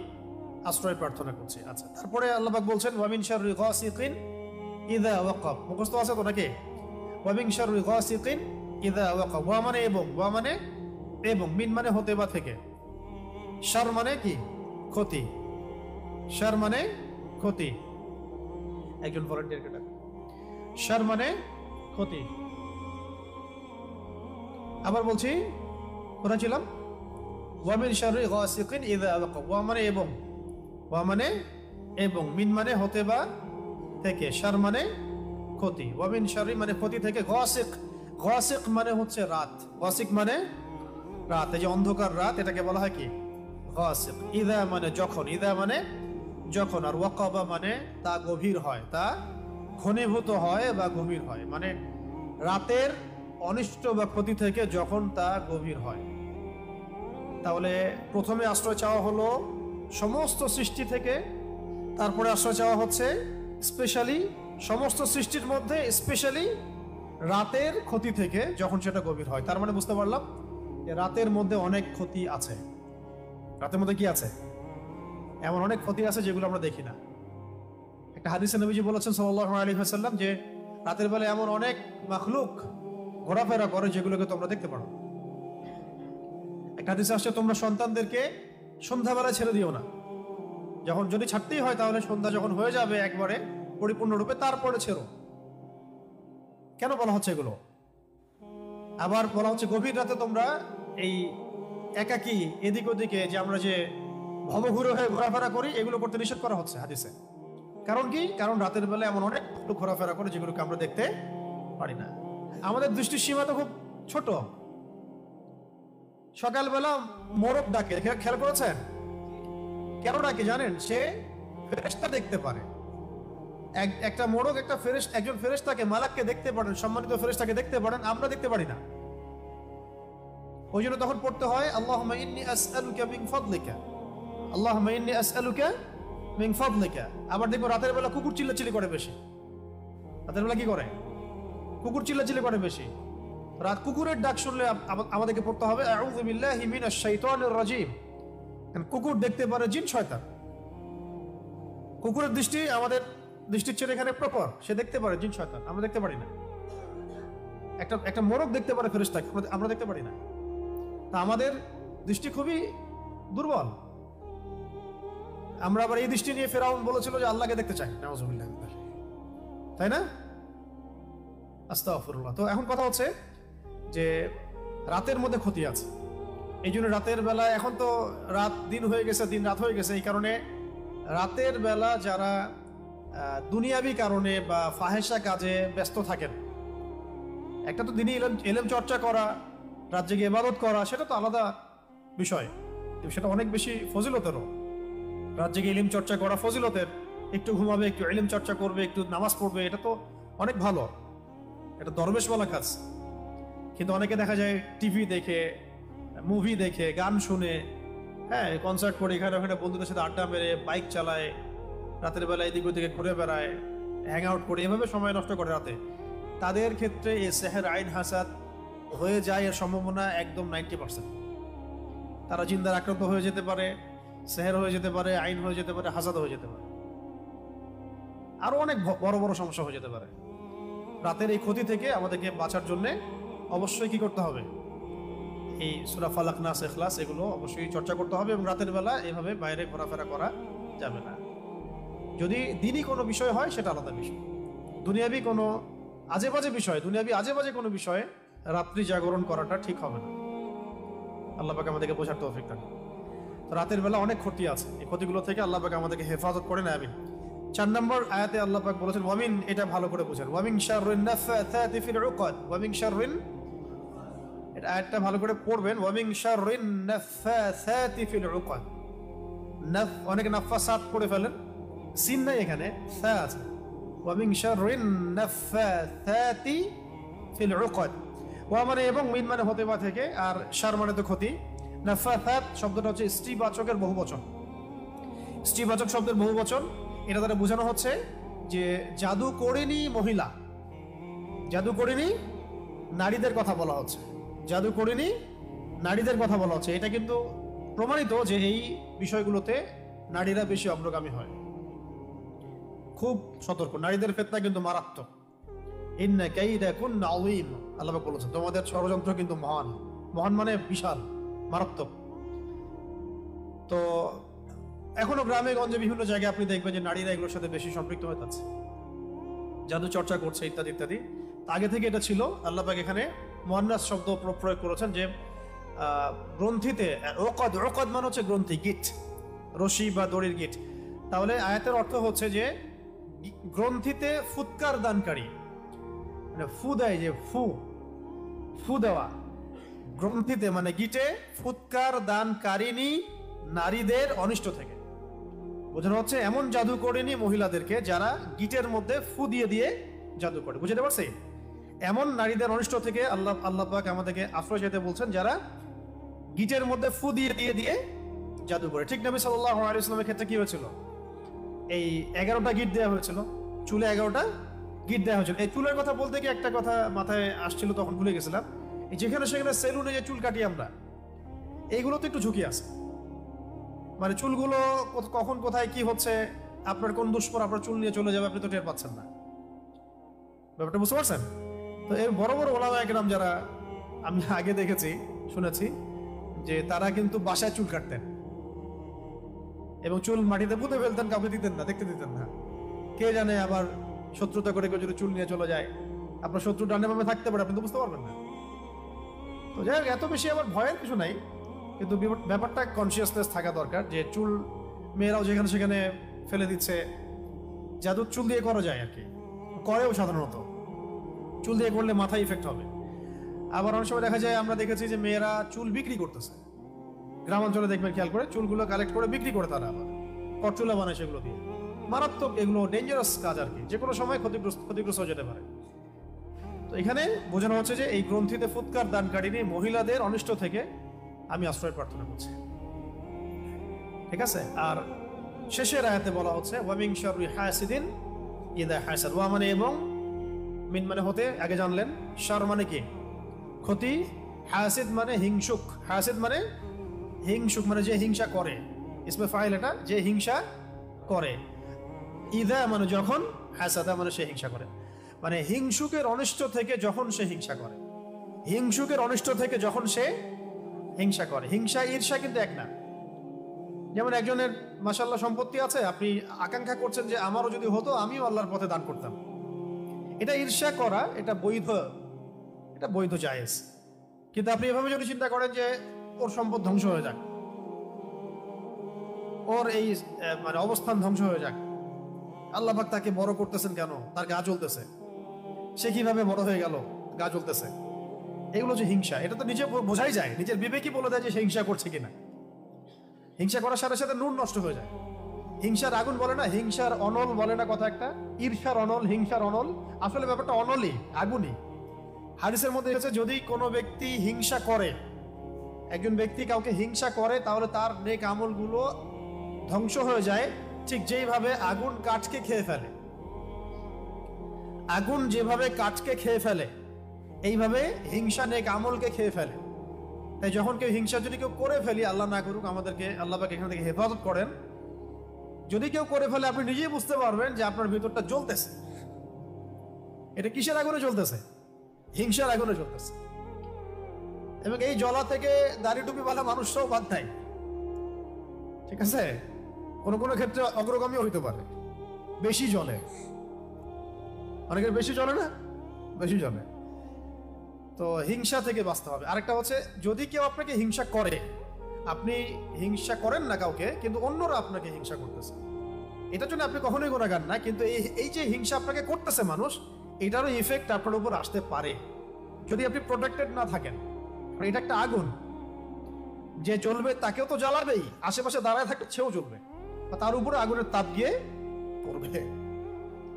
আশ্রয় প্রার্থনা করছি। আচ্ছা, তারপরে আল্লাহ পাক বলছেন ওয়া মিন শাররি গাসিকিন ইযা ওয়াকাব, মুখস্থ আছে তো নাকি? ওয়া মিন শাররি গাসিকিন ইযা ওয়াকাব, ওয়া মানে এবং, ওয়া মানে এবং, মিন মানে হতে বা থেকে, শার মানে কি ক্ষতি, শার মানে ক্ষতি, একজন ভলান্টিয়ারকে ডাক, শার মানে ক্ষতি। আবার বলছি, কোথায় ছিলাম? ওয়া মিন শাররি গাসিকিন ইযা ওয়াকাব, ওয়া মানে এবং, ওয়া মানে এবং, মিন মানে হতে বা থেকে, শার মানে ক্ষতি, ওয়া মিন শাররি মানে ক্ষতি থেকে, গাসিক, গাসিক মানে হচ্ছে রাত, গাসিক মানে রাত, এই যে অন্ধকার রাত, এটাকে বলা হয় কি গাসিক। ইযা মানে যখন, ইযা মানে যখন, আর ওয়াকাবা মানে তা গভীর হয়, তা ঘনীভূত হয় বা গভীর হয়, মানে রাতের অনিষ্ট বা ক্ষতি থেকে যখন তা গভীর হয়। তাহলে প্রথমে আশ্রয় চাওয়া হলো সমস্ত সৃষ্টি থেকে, তারপরে আশ্রয় চাওয়া হচ্ছে স্পেশালি সমস্ত সৃষ্টির মধ্যে স্পেশালি রাতের ক্ষতি থেকে যখন সেটা গভীর হয়, তার মানে বুঝতে পারলাম যে রাতের মধ্যে অনেক ক্ষতি আছে। রাতের মধ্যে কি আছে? এমন অনেক ক্ষতি আছে যেগুলো আমরা দেখি না। একটা হাদিসে নবীজি বলেছেন সাল্লাল্লাহু আলাইহি ওয়াসাল্লাম যে রাতের বেলা এমন অনেক মাখলুক ঘোরাফেরা করে যেগুলোকে তোমরা দেখতে পারো। একটা হাদিসে আসছে তোমরা সন্তানদেরকে সন্ধ্যাবেলা ছেড়ে দিও না, যখন যদি ছাড়তেই হয় তাহলে সন্ধ্যা যখন হয়ে যাবে একবারে পরিপূর্ণরূপে তারপরে ছেড়ো। কেন বলা হচ্ছে এগুলো? আবার বলা হচ্ছে গভীর রাতে তোমরা এই একাকী এদিক ওদিকে যে আমরা যে ভবঘুরে হয়ে ঘোরাফেরা করি এগুলো করতে নিষেধ করা হচ্ছে হাদিসে। কারণ কি? কারণ রাতের বেলা এমন অনেক ঘোরাফেরা করে যেগুলোকে আমরা দেখতে পারি না। আমাদের দৃষ্টির সীমা তো খুব ছোট। সকালবেলা মোরগ ডাকে, খেয়াল করেছেন? কেন ডাকে জানেন? সে ফেরেশতা দেখতে পারে। একটা মোরগ একজন ফেরেশতাকে, মালাককে দেখতে পারেন, সম্মানিত ফেরেশতাকে দেখতে পারেন, আমরা দেখতে পারি না। ওই জন্য তখন পড়তে হয় আল্লাহুম্মা ইন্নী আসআলুকা মিন ফাদলিকা, আল্লাহুম্মা ইন্নী আসআলুকা মিন ফাদলিকা। আবার দেখো রাতের বেলা কুকুর চিল্লাচিল্লি করে বেশি। রাতের বেলা কি করে? কুকুর চিল্লাচিল্লি করে বেশি। রাত কুকুরের ডাক শুনলে আমাদেরকে পড়তে হবে আউযু বিল্লাহি মিনাশ শাইতানির রাজিম। কুকুর দেখতে পারে জিন শয়তান। কুকুরের দৃষ্টি আমাদের দৃষ্টির চেয়ে এখানে প্রপার, সে দেখতে পারে জিন শয়তান, আমরা দেখতে পারি না। একটা মোরগ দেখতে পারে ফেরেশতাকে, আমরা দেখতে পারি না। তা আমাদের দৃষ্টি খুবই দুর্বল। আমরা আবার এই দৃষ্টি নিয়ে ফেরাউন বলেছিল যে আল্লাহকে দেখতে চাই, নাউযুবিল্লাহ, তাই না? আস্তাগফিরুল্লাহ। তো এখন কথা হচ্ছে যে রাতের মধ্যে ক্ষতি আছে। এই জন্য রাতের বেলা, এখন তো রাত দিন হয়ে গেছে, দিন রাত হয়ে গেছে, এই কারণে রাতের বেলা যারা দুনিয়াবি কারণে বা ফাহেসা কাজে ব্যস্ত থাকেন, একটা তো দিনই এলেম চর্চা করা, রাত জেগে ইবাদত করা, সেটা তো আলাদা বিষয়, সেটা অনেক বেশি ফজিলতেরও। রাত জেগে ইলম চর্চা করা ফজিলতের। একটু ঘুমাবে, একটু ইলম চর্চা করবে, একটু নামাজ পড়বে, এটা তো অনেক ভালো, এটা দরবেশ বলা কাজ। কিন্তু অনেকে দেখা যায় টিভি দেখে, মুভি দেখে, গান শুনে, হ্যাঁ, কনসার্ট করে, এখানে ওখানে বন্ধুদের সাথে আড্ডা মেরে, বাইক চালায়, রাতের বেলা এদিক ওদিকে ঘুরে বেড়ায়, হ্যাং আউট করে, এভাবে সময় নষ্ট করে রাতে। তাদের ক্ষেত্রে এই সেহের আইন হাসাদ হয়ে যায় এর সম্ভাবনা একদম 90%। তারা জিন্দার আক্রান্ত হয়ে যেতে পারে, সেহের হয়ে যেতে পারে, আইন হয়ে যেতে পারে, হাসাদ হয়ে যেতে পারে, আরো অনেক বড় বড় সমস্যা হয়ে যেতে পারে। রাতের এই ক্ষতি থেকে আমাদেরকে বাঁচার জন্য অবশ্যই কি করতে হবে? এই সূরা ফালাক, নাস, ইখলাস এগুলো অবশ্যই চর্চা করতে হবে। এবং রাতের বেলা এভাবে বাইরে ঘোরাফেরা করা যাবে না। যদি দিনই কোনো বিষয় হয় সেটা আলাদা বিষয়। দুনিয়াবি কোনো আজে বাজে বিষয়, দুনিয়াবি আজে বাজে কোনো বিষয়ে রাত্রি জাগরণ করাটা ঠিক হবে না। আল্লাহ পাক আমাদেরকে বোঝার তৌফিক দান। তো রাতের বেলা অনেক ক্ষতি আছে, এই ক্ষতিগুলো থেকে আল্লাহ পাক আমাদেরকে হেফাজত করে নেয়। 4 নম্বর আয়াতে আল্লাহ পাক বলেছেন ওয়ামিন, এটা ভালো করে বুঝেন, ওয়ামিন শাররিন নাফাসাতি ফিল উকাদ, ওয়ামিন শাররিন, এটা আয়াতটা ভালো করে পড়বেন, ওয়ামিন শাররিন নাফাসাতি ফিল উকাদ। অনেকে নাফাসাত পড়ে ফেলেন, সিন নাই এখানে, সা আছে। ওয়ামিন শাররিন নাফাসাতি ফিল উকাদ, ওয়া মানে এবং, মিন মানে হতে বা থেকে, আর শার মানে তো ক্ষতি। নাফাসাত শব্দটা হচ্ছে স্ত্রীবাচকের বহুবচন, স্ত্রীবাচক শব্দের বহুবচন। এটা দ্বারা বোঝানো হচ্ছে যে জাদু করেনি মহিলা, জাদু করেনি নারীদের কথা বলা হচ্ছে, জাদু করেনি নারীদের কথা বলা হচ্ছে। এটা কিন্তু প্রমাণিত যে এই বিষয়গুলোতে নারীরা বেশি অগ্রগামী হয়। খুব সতর্ক, নারীদের ফিতনা কিন্তু মারাত্মক। ইন্না কাইদাকুন্না আযীম, আল্লাহ পাক বলেছেন তোমাদের ষড়যন্ত্র কিন্তু মহান। মহান মানে বিশাল, মারাত্মক। তো এখনো গ্রামে গঞ্জে বিভিন্ন জায়গায় আপনি দেখবেন যে নারীরা এগুলোর সাথে বেশি সম্পৃক্ত হয়ে যাচ্ছে, জাদু চর্চা করছে ইত্যাদি ইত্যাদি। আগে থেকে এটা ছিল। আল্লাহ পাক এখানে মুআন্নাস শব্দ প্রয়োগ করেছেন যে গ্রন্থিতে, ওকদ, ওকদ মানে হচ্ছে গ্রন্থি, গিট, রশি বা দড়ির গিট। তাহলে আয়াতের অর্থ হচ্ছে যে গ্রন্থিতে ফুৎকার দানকারী, মানে ফু দেয়, যে ফু দেওয়া, গ্রন্থিতে মানে গিটে ফুৎকার দানকারিনী নারীদের অনিষ্ট থেকে। বোঝানো হচ্ছে এমন জাদু করেনি মহিলাদেরকে যারা গিটের মধ্যে ফু দিয়ে দিয়ে জাদু করে। বুঝতে পারছি? এমন নারীদের অনিষ্ট থেকে আল্লাহ পাক আমাদেরকে আশ্রয় যেতে বলছেন যারা গিটের মধ্যে ফু দিয়ে দিয়ে দিয়ে জাদু করে। ঠিক নবী সাল্লাল্লাহু আলাইহি ওয়াসাল্লামের ক্ষেত্রে কি হয়েছিল? এই 11টা গিট দেওয়া হয়েছিল, চুলে 11টা গিট দেওয়া হয়েছিল। এই চুলের কথা বলতে গিয়ে একটা কথা মাথায় আসছিল, তখন ভুলে গেছিলাম। এই যেখানে সেখানে সেলুনে যে চুল কাটি আমরা, এইগুলো তো একটু ঝুঁকি আছে। মানে চুলগুলো কখন কোথায় কি হচ্ছে, আপনার কোন দুষ্পর আপনার চুল নিয়ে চলে যাবে, আপনি তো টের পাচ্ছেন না। ব্যাপারটা বুঝতে পারছেন? তো এই বড় বড় ওলামা একরাম যারা আমি আগে দেখেছি, শুনেছি যে তারা কিন্তু বাসায় চুল কাটতেন এবং চুল মাটিতে পুঁতে ফেলতেন, কাউকে দিতেন না, দেখতে দিতেন না। কে জানে আবার শত্রুতা করে কেউ যদি চুল নিয়ে চলে যায়, আপনার শত্রু ডানে বামে থাকতে পারে, আপনি তো বুঝতে পারবেন না। তো যাই হোক, এত বেশি আবার ভয়ের কিছু নাই, কিন্তু ব্যাপারটা কনসিয়াসনেস থাকা দরকার যে চুল মেয়েরাও যেখানে সেখানে ফেলে দিচ্ছে। জাদু চুল দিয়ে করা যায় আর কি, করেও সাধারণত। চুল দিয়ে করলে মাথায় ইফেক্ট হবে। আবার অনেক সময় দেখা যায়, আমরা দেখেছি যে মেয়েরা চুল বিক্রি করতেছে। গ্রামাঞ্চলে দেখবেন, খেয়াল করে চুলগুলো কালেক্ট করে বিক্রি করে তারা, আবার পটচুলা বানায় সেগুলো দিয়ে। মারাত্মক, এগুলো ডেঞ্জারাস কাজ আর কি, যে কোনো সময় ক্ষতিগ্রস্ত হয়ে যেতে পারে। তো এখানে বোঝানো হচ্ছে যে এই গ্রন্থিতে ফুৎকার দানকারিনী মহিলাদের অনিষ্ট থেকে আমি আশ্রয় প্রার্থনা করছি। ঠিক আছে? আর শেষের আয়াতে বলা হচ্ছে ওয়া মিন শাররি হাসিদিন ইযা হাসাদ। ওয়া মানে এবং, মিন মানে হতে, আগে জানলেন। শার মানে কি? ক্ষতি। হাসিদ মানে হিংসুক। হাসিদ মানে হিংসুক, মানে যে হিংসা করে। ইসমে ফাইল এটা, যে হিংসা করে। ইযা মানে যখন, হাসাদা মানে সে হিংসা করে। মানে হিংসুকের অনিষ্ট থেকে যখন সে হিংসা করে, হিংসুকের অনিষ্ট থেকে যখন সে হিংসা করে। হিংসা ঈর্ষা কিন্তু এক না। যেমন একজনের মাশাআল্লাহ সম্পত্তি আছে, আপনি আকাঙ্ক্ষা করছেন যে আমারও যদি হতো, আমিও আল্লাহর পথে দান করতাম। এটা ঈর্ষা করা, এটা বৈধ জায়েজ। কিন্তু আপনি এভাবে যদি চিন্তা করেন যে ওর সম্পদ ধ্বংস হয়ে যাক, ওর এই মানে অবস্থান ধ্বংস হয়ে যাক, আল্লাহ পাক তাকে বড় করতেছেন কেন, তার গা জ্বলতেছে, সে কিভাবে বড় হয়ে গেল, গা জ্বলতেছে, এগুলো যে হিংসা, এটা তো নিজে বোঝাই যায়, নিজের বিবেকই বলে দেয় যে সে হিংসা করছে কিনা। হিংসা করার সাথে সাথে নুন নষ্ট হয়ে যায়। হিংসার আগুন বলে না, হিংসার অনল বলে না কথা একটা, ঈর্ষার অনল, হিংসার অনল। আসলে ব্যাপারটা অনলই, আগুনই। হাদিসের মধ্যে এসেছে, যদি কোনো ব্যক্তি হিংসা করে, একজন ব্যক্তি কাউকে হিংসা করে, তাহলে তার নেক আমলগুলো ধ্বংস হয়ে যায়, ঠিক যেইভাবে আগুন কাঠকে খেয়ে ফেলে। আগুন যেভাবে কাঠকে খেয়ে ফেলে, এইভাবে হিংসা নেক আমলকে খেয়ে ফেলে। তাই যখন কেউ হিংসা যদি কেউ করে ফেলি, আল্লাহ না করুক, আমাদেরকে আল্লাহ পাক এখান থেকে হেফাজত করেন, যদি কেউ করে ফেলে, আপনি নিজেই বুঝতে পারবেন যে আপনার ভিতরটা জ্বলতেছে। এটা কিসের আগুনে জ্বলতেছে? হিংসার আগুনে জ্বলতেছে। এবং এই জ্বলা থেকে দাড়ি টুপিওয়ালা মানুষরাও বাদ নাই। ঠিক আছে? কোনো কোনো ক্ষেত্রে অগ্রগামী হইতে পারে, বেশি জ্বলে। অনেকের বেশি জ্বলে না, বেশি জ্বলে। তো হিংসা থেকে বাঁচতে হবে। আরেকটা হচ্ছে, যদি কেউ আপনাকে হিংসা করে, আপনি হিংসা করেন না কাউকে, কিন্তু অন্যরা আপনাকে হিংসা করতেছে, এটার জন্য আপনি কখনোই গুনাহগার না। কিন্তু এই যে হিংসা আপনাকে করতেছে মানুষ, এটারও ইফেক্ট আপনার উপর আসতে পারে যদি আপনি প্রোটেক্টেড না থাকেন। এটা একটা আগুন, যে জ্বলবে তাকেও তো জ্বালাবেই, আশেপাশে দাঁড়ায় থাকলে সেও জ্বলবে, তার উপরে আগুনের তাপ গিয়ে পড়বে।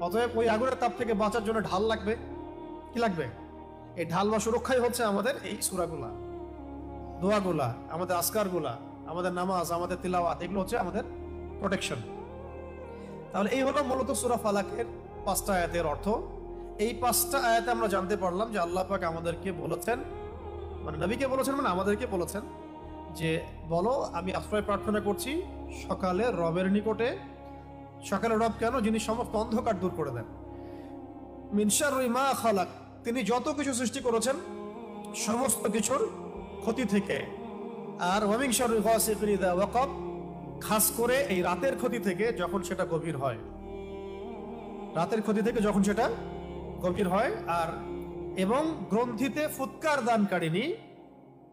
অতএব ওই আগুনের তাপ থেকে বাঁচার জন্য ঢাল লাগবে। কি লাগবে? এই ঢাল বা সুরক্ষাই হচ্ছে আমাদের এই সূরাগুলা, দোয়াগুলা, আমাদের আজকারগুলা, আমাদের নামাজ, আমাদের তিলাওয়াত, এগুলো হচ্ছে আমাদের প্রোটেকশন। তাহলে এই হলো মূলত সূরা ফালাকের 5টা আয়াতের অর্থ। এই 5টা আয়াতে আমরা জানতে পারলাম যে আল্লাহ পাক আমাদেরকে বলেছেন, মানে নবীকে বলেছেন, মানে আমাদেরকে বলেছেন যে বলো আমি আশ্রয় প্রার্থনা করছি সকালে রবের নিকটে। সকালে রব কেন? যিনি সমস্ত অন্ধকার দূর করে দেন। মিন শাররি মা খালাক, তিনি যত কিছু সৃষ্টি করেছেন সমস্ত কিছুর ক্ষতি থেকে। আর ওয়া মিন শাররি গাসিকিন ইযা ওয়াকাব, খাস করে এই রাতের ক্ষতি থেকে যখন সেটা গভীর হয়, রাতের ক্ষতি থেকে যখন সেটা গভীর হয়। আর এবং গ্রন্থিতে ফুৎকার দানকারিনী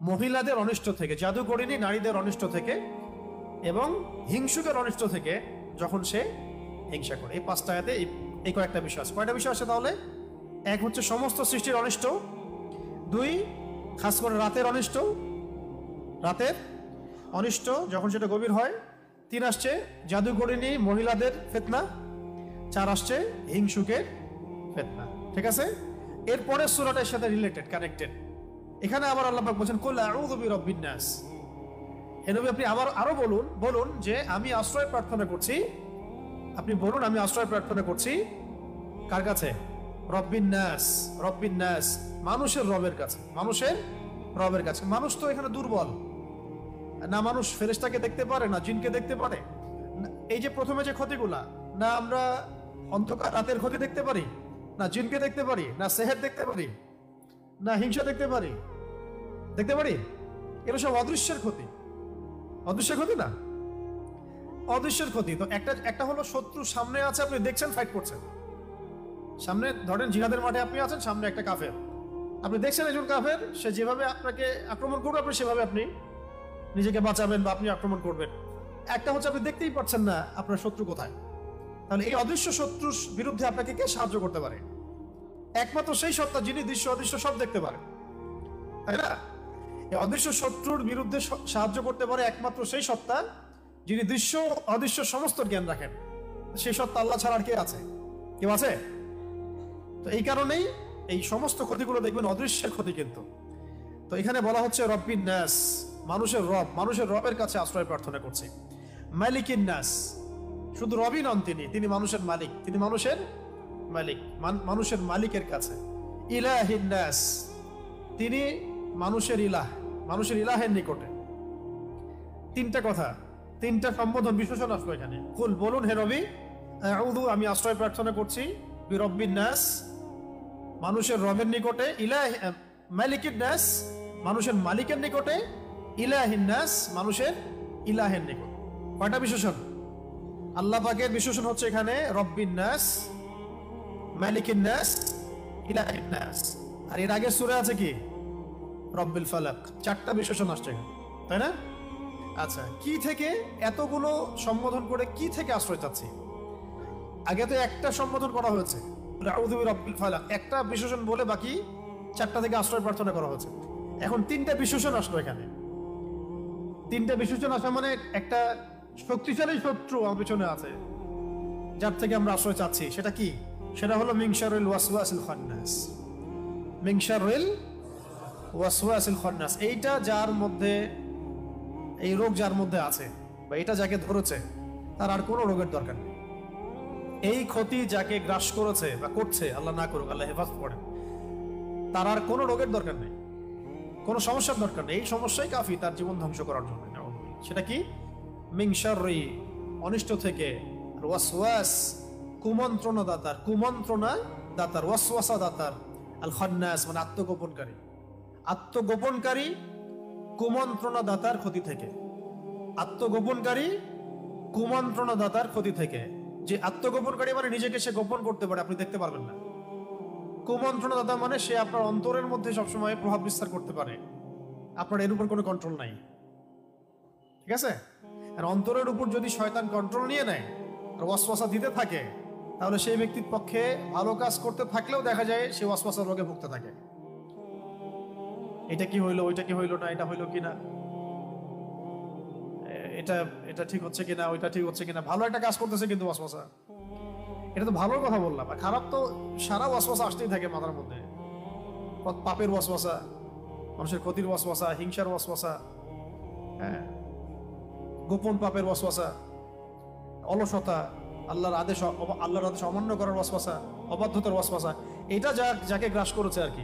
মহিলাদের অনিষ্ট থেকে, জাদুকরিনী নারীদের অনিষ্ট থেকে, এবং হিংসুকের অনিষ্ট থেকে যখন সে হিংসা করে। এই 5টা আয়াতে এই কয়েকটা বিষয় আছে। কয়টা বিষয় আছে তাহলে? এক হচ্ছে সমস্ত সৃষ্টির অনিষ্ট, 2 খাস করে রাতের অনিষ্ট, রাতের অনিষ্ট যখন সেটা গভীর হয়, 3 আসছে জাদুকরিনী মহিলাদের ফিতনা, 4 আসছে হিংসুকের ফিতনা। ঠিক আছে? এরপরে সূরাটার সাথে রিলেটেড, কানেক্টেড। এখানে আবার আল্লাহ পাক বলেন কুল আউযু বিরাব্বিন নাস। হে নবী, আপনি আরো বলুন যে আমি আশ্রয় প্রার্থনা করছি। আপনি বলুন আমি আশ্রয় প্রার্থনা করছি কার কাছে? রব্বিন নাস, রব্বিন নাস, মানুষের রবের কাছে, মানুষের রবের কাছে। মানুষ তো এখানে দুর্বল না, মানুষ ফেরেশতাকে দেখতে পারে না, জিনকে দেখতে পারে। এই যে প্রথমে যে ক্ষতিগুলা, না আমরা অন্ধকার রাতের ক্ষতি দেখতে পারি, না জিনকে দেখতে পারি, না সেহের দেখতে পারি, না হিংসা দেখতে পারি, দেখতে পারি? এটা সব অদৃশ্যের ক্ষতি। অদৃশ্যের ক্ষতি না, অদৃশ্যের ক্ষতি। তো একটা হলো শত্রু সামনে আছে, আপনি দেখছেন, ফাইট করছেন। সামনে ধরেন জিহাদের মাঠে আপনি আছেন, সামনে একটা কাফের, আপনি দেখছেন একজন কাফের, সে যেভাবে আপনাকে আক্রমণ করবে, আপনি সেভাবে আপনি নিজেকে বাঁচাবেন বা আপনি আক্রমণ করবেন। একটা হচ্ছে আপনি দেখতেই পাচ্ছেন না আপনার শত্রু কোথায়। তাহলে এই অদৃশ্য শত্রুর বিরুদ্ধে আপনাকে কে সাহায্য করতে পারে? একমাত্র সেই সত্তা যিনি দৃশ্য অদৃশ্য সব দেখতে পারে, তাই না? এই অদৃশ্য শত্রুর বিরুদ্ধে সাহায্য করতে পারে একমাত্র সেই সত্তা যিনি দৃশ্য অদৃশ্য সমস্ত জ্ঞান রাখেন। সেই সত্তা আল্লাহ ছাড়া আর কে আছে? কেউ আছে? তো এই কারণেই এই সমস্ত ক্ষতিগুলো দেখবেন অদৃশ্যের ক্ষতি। কিন্তু তো এখানে বলা হচ্ছে রব্বিন নাস, মানুষের রব, মানুষের রবের কাছে আশ্রয় প্রার্থনা করছি। মালিকিন নাস, শুধু রবই নন, তিনি মানুষের মালিক, তিনি মানুষের মালিক, মানুষের মালিকের কাছে। ইলাহিন নাস, তিনি মানুষের ইলাহ, মানুষের ইলাহের নিকটে। তিনটা কথা, তিনটা সম্বোধন বিশেষণ আসলো এখানে। কুল, বলুন হে নবী, আউযু, আমি আশ্রয় প্রার্থনা করছি, বিরব্বিন নাস, মানুষের রবের নিকটে, মালিকিন নাস, মানুষের মালিকের নিকটে, ইলাহিন নাস, মানুষের ইলাহের নিকট। কয়টা বিশেষণ? আল্লাহ পাকের বিশেষণ হচ্ছে এখানে রব্বিন নাস, মালিকিন নাস, ইলাহিন নাস। আর এর আগে সূরা আছে কি? রব্বিল ফালাক। চারটা বিশেষণ আসছে, তাই না? আচ্ছা, কি থেকে এতগুলো সম্বোধন করে, কি থেকে আশ্রয় চাচ্ছি? আগে তো একটা সম্বোধন করা হয়েছে, আউযু বিরব্বিল ফালাক, একটা বিশেষণ বলে বাকি চারটা থেকে আশ্রয় প্রার্থনা করা হয়েছে। এখন তিনটা বিশেষণ আসলো এখানে। তিনটা বিশেষণ আসা মানে একটা শক্তিশালী শত্রু আমার পিছনে আছে, যার থেকে আমরা আশ্রয় চাচ্ছি। সেটা কি? সেটা হলো মিন শাররিল ওয়াসওয়াসিল খান্নাস। মিন শাররিল ওয়াসওয়াসিল খান্নাস, এইটা যার মধ্যে, এই রোগ যার মধ্যে আছে বা এটা যাকে ধরেছে, তার আর কোনো রোগের দরকার নেই। এই ক্ষতি যাকে গ্রাস করেছে বা করছে, আল্লাহ না করুক, আল্লাহ হেফাজত করেন, তার আর কোনো রোগের দরকার নেই, কোনো সমস্যার দরকার নেই। এই সমস্যাই কাফি তার জীবন ধ্বংস করার জন্য। সেটা কি? মিন শাররি, অনিষ্ট থেকে, ওয়াসওয়াস, কুমন্ত্রণা দাতার, কুমন্ত্রণা দাতার, ওয়াসওয়াসা দাতার, আল খান্নাস মানে আত্মগোপনকারী, আত্মগোপনকারী, কুমন্ত্রণা দাতার ক্ষতি থেকে, আত্মগোপনকারী, কুমন্ত্রণা দাতার ক্ষতি থেকে। যে আত্মগোপনকারী মানে নিজেকে সে গোপন করতে পারে, আপনি দেখতে পারবেন না। কুমন্ত্রণা দাতা মানে সে আপনার অন্তরের মধ্যে সবসময় প্রভাব বিস্তার করতে পারে, আপনার এর উপর কোনো কন্ট্রোল নাই। ঠিক আছে? আর অন্তরের উপর যদি শয়তান কন্ট্রোল নিয়ে নেয় আর ওয়াসওয়াসা দিতে থাকে, তাহলে সেই ব্যক্তির পক্ষে ভালো কাজ করতে থাকলেও দেখা যায় সে ওয়াসওয়াসার রোগে ভুগতে থাকে। এটা কি হইলো, ওইটা কি হইলো না, এটা হইলো কিনা, এটা এটা ঠিক হচ্ছে কিনা, ওইটা ঠিক হচ্ছে কিনা। ভালো একটা কাজ করতেছে কিন্তু ওয়াসওয়াসা, এটা তো ভালোর কথা বললাম, আর খারাপ তো সারা ওয়াসওয়াসা আসতেই থাকে মাথার মধ্যে। পাপের ওয়াসওয়াসা, মানুষের ক্ষতির ওয়াসওয়াসা, হিংসার ওয়াসওয়াসা, হ্যাঁ, গোপন পাপের ওয়াসওয়াসা, অলসতা, আল্লাহর আদেশ অমান্য করার ওয়াসওয়াসা, অবাধ্যতার ওয়াসওয়াসা। এটা যাকে গ্রাস করেছে আর কি,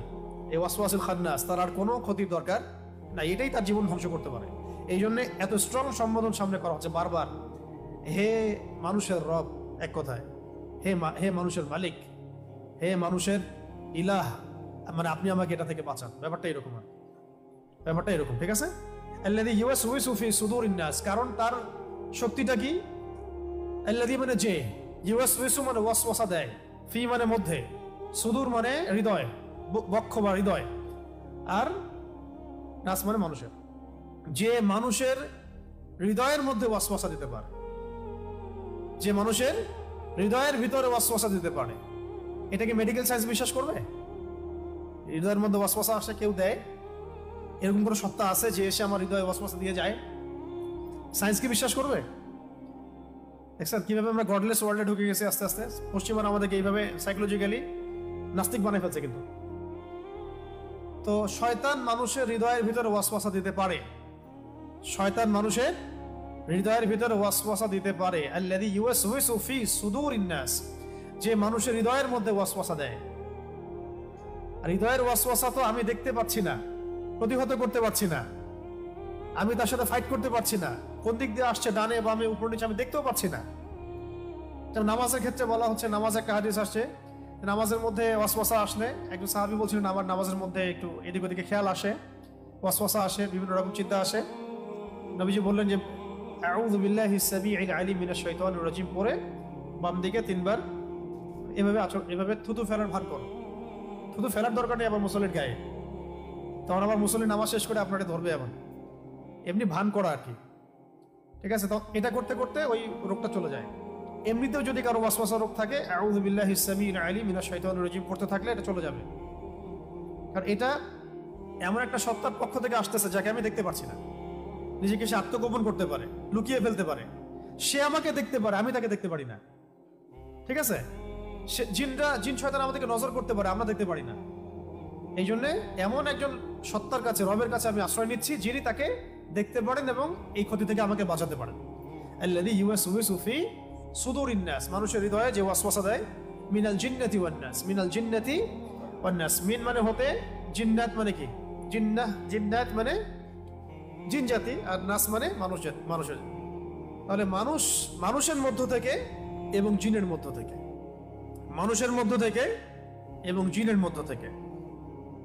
এই ওয়াসওয়াসিল খান্নাস, তার আর কোনো ক্ষতির দরকার না, এটাই তার জীবন ধ্বংস করতে পারে। এই জন্য এত স্ট্রং সম্বোধন সামনে করা হচ্ছে বারবার। হে মানুষের রব, এক কথায় হে মানুষের মালিক, হে মানুষের ইলাহ, মানে আপনি আমাকে এটা থেকে বাঁচান। ব্যাপারটা এরকম, ব্যাপারটা এরকম, ঠিক আছে? আল্লাযী ইউওয়াসউইসু ফি সুদুরিন নাস, কারণ তার শক্তিটা কি? আল্লাযী মানে যে, ইউওয়াসউইসু মানে ওয়াসওয়াসা দেয়, ফি মানে মধ্যে, সুদুর মানে হৃদয়, বক্ষ বা হৃদয়, আর নাস মানে মানুষের। যে মানুষের হৃদয়ের মধ্যে ওয়াসওয়াসা দিতে পারে, যে মানুষের হৃদয়ের ভিতরে ওয়াসওয়াসা দিতে পারে। এটা কি মেডিকেল সায়েন্স বিশ্বাস করবে? হৃদয়ের মধ্যে ওয়াসওয়াসা আসে কেউ দেয়, এরকম কোনো সত্তা আছে যে এসে আমার হৃদয়ে ওয়াসওয়াসা দিয়ে যায়? সায়েন্স কি বিশ্বাস করবে? দেখছেন কিভাবে আমরা গডলেস ওয়ার্ল্ডে ঢুকে গেছি আস্তে আস্তে। পশ্চিমারা আমাদেরকে এইভাবে সাইকোলজিক্যালি নাস্তিক বানাই ফেলছে। কিন্তু তো শয়তান মানুষের হৃদয়ের ভিতরে ওয়াসওয়াসা দিতে পারে, শয়তান মানুষের হৃদয়ের ভিতরে ওয়াসওয়াসা দিতে পারে। আল্লাযী ইউওয়াসউইসু ফি সুদুরিন নাস, যে মানুষের হৃদয়ের মধ্যে ওয়াসওয়াসা দেয়। আর হৃদয়ের ওয়াসওয়াসা তো আমি দেখতে পাচ্ছি না, প্রতিহত করতে পারছি না, আমি তার সাথে ফাইট করতে পারছি না, কোন দিক দিয়ে আসছে, ডানে বামে উপর নিচে, আমি দেখতেও পাচ্ছি না। যেমন নামাজের ক্ষেত্রে বলা হচ্ছে, নামাজ একটা হাদিস আসছে, নামাজের মধ্যে ওয়াসওয়াসা আসলে একজন সাহাবী বলছিলেন আমার নামাজের মধ্যে একটু এদিক ওদিকে খেয়াল আসে, ওয়াসওয়াসা আসে, বিভিন্ন রকম চিন্তা আসে। নবীজি বললেন যে আউযু বিল্লাহিস সামিউল আলিম মিনাশ শাইতানির রাজিম পড়ে বাম দিকে 3 বার এভাবে থুতু ফেলার ভান করো। থুতু ফেলার দরকার নেই আবার মুসল্লির গায়ে, তখন আবার মুসল্লি নামাজ শেষ করে আপনাকে ধরবে, এমনি ভান করা আর কি, ঠিক আছে? তো এটা করতে করতে ওই রোগটা চলে যায়। এমনিতেও যদি কারো ওয়াসওয়াসা রোগ থাকে, আউযু বিল্লাহিস সামিউল আলিম মিনাশ শাইতানির রাজিম পড়তে থাকলে এটা চলে যাবে। কারণ এটা এমন একটা সত্তার পক্ষ থেকে আসতেছে যাকে আমি দেখতে পাচ্ছি না। নিজেকে সে আত্মগোপন করতে পারে, লুকিয়ে ফেলতে পারে, সে আমাকে দেখতে পারে, আমি তাকে দেখতে পারি না, ঠিক আছে? জিন শয়তান আমাদেরকে নজর করতে পারে, আমরা দেখতে পারি না। এই জন্য এমন একজন সত্তার কাছে, রবের কাছে আমি আশ্রয় নিচ্ছি যিনি তাকে দেখতে পারেন এবং এই ক্ষতি থেকে আমাকে বাঁচাতে পারেন। আল্লাযী ইউওয়াসওয়িসু ফি সুদুরিন নাস, মানুষের হৃদয়ে যে ওয়াসওয়াসা দেয়, মিনাল জিন্নাতি ওয়ান নাস, মিনাল জিন্নাতি ওয়ান নাস। মিন মানে হতে, জিন্নাত মানে কি? জিন্নাত মানে জিন জাতি, আর নাস মানে মানুষের। তাহলে মানুষের মধ্য থেকে এবং জিনের মধ্য থেকে, মানুষের মধ্য থেকে এবং জিনের মধ্য থেকে।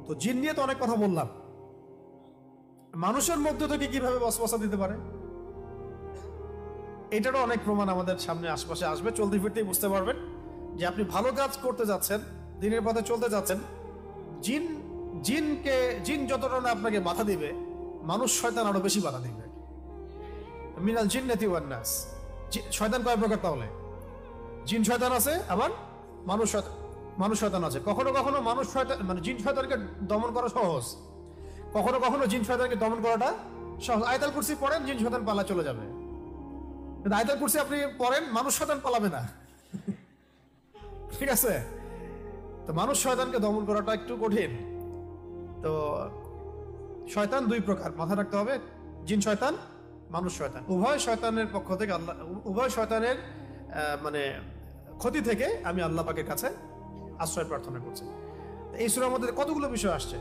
তো জিন নিয়ে তো অনেক কথা বললাম, মানুষের মধ্য থেকে কিভাবে ওয়াসওয়াসা দিতে পারে এটারও অনেক প্রমাণ আমাদের সামনে আশপাশে আসবে। চলতে ফিরতেই বুঝতে পারবেন যে আপনি ভালো কাজ করতে যাচ্ছেন, দিনের পথে চলতে যাচ্ছেন, জিন যতটা না আপনাকে বাধা দিবে, মানুষ শয়তান আরো বেশি বাধা দিবে। মিনাল জিন্নাতি ওয়ান নাস, শয়তান কয় প্রকার তাহলে? জিন শয়তান আছে, আবার মানুষ শয়তান আছে। কখনো কখনো মানুষ শয়তান মানে জিন শয়তানকে দমন করা সহজ, কখনো কখনো জিন শয়তানকে দমন করাটা সহজ। আয়াতুল কুরসি পড়েন, জিন শয়তান পালা চলে যাবে। কিন্তু আয়াতুল কুরসি আপনি পড়েন, মানুষ শয়তান পালাবে না, ঠিক আছে? তো মানুষ শয়তানকে দমন করাটা একটু কঠিন। তো শয়তান 2 প্রকার, মাথায় রাখতে হবে, জিন শয়তান, মানুষ শয়তান। উভয় শয়তানের পক্ষ থেকে আল্লাহ, উভয় শয়তানের মানে ক্ষতি থেকে আমি আল্লাহ পাকের কাছে আশ্রয় প্রার্থনা করছি। এই সূরার মধ্যে কতগুলো বিষয় আসছে?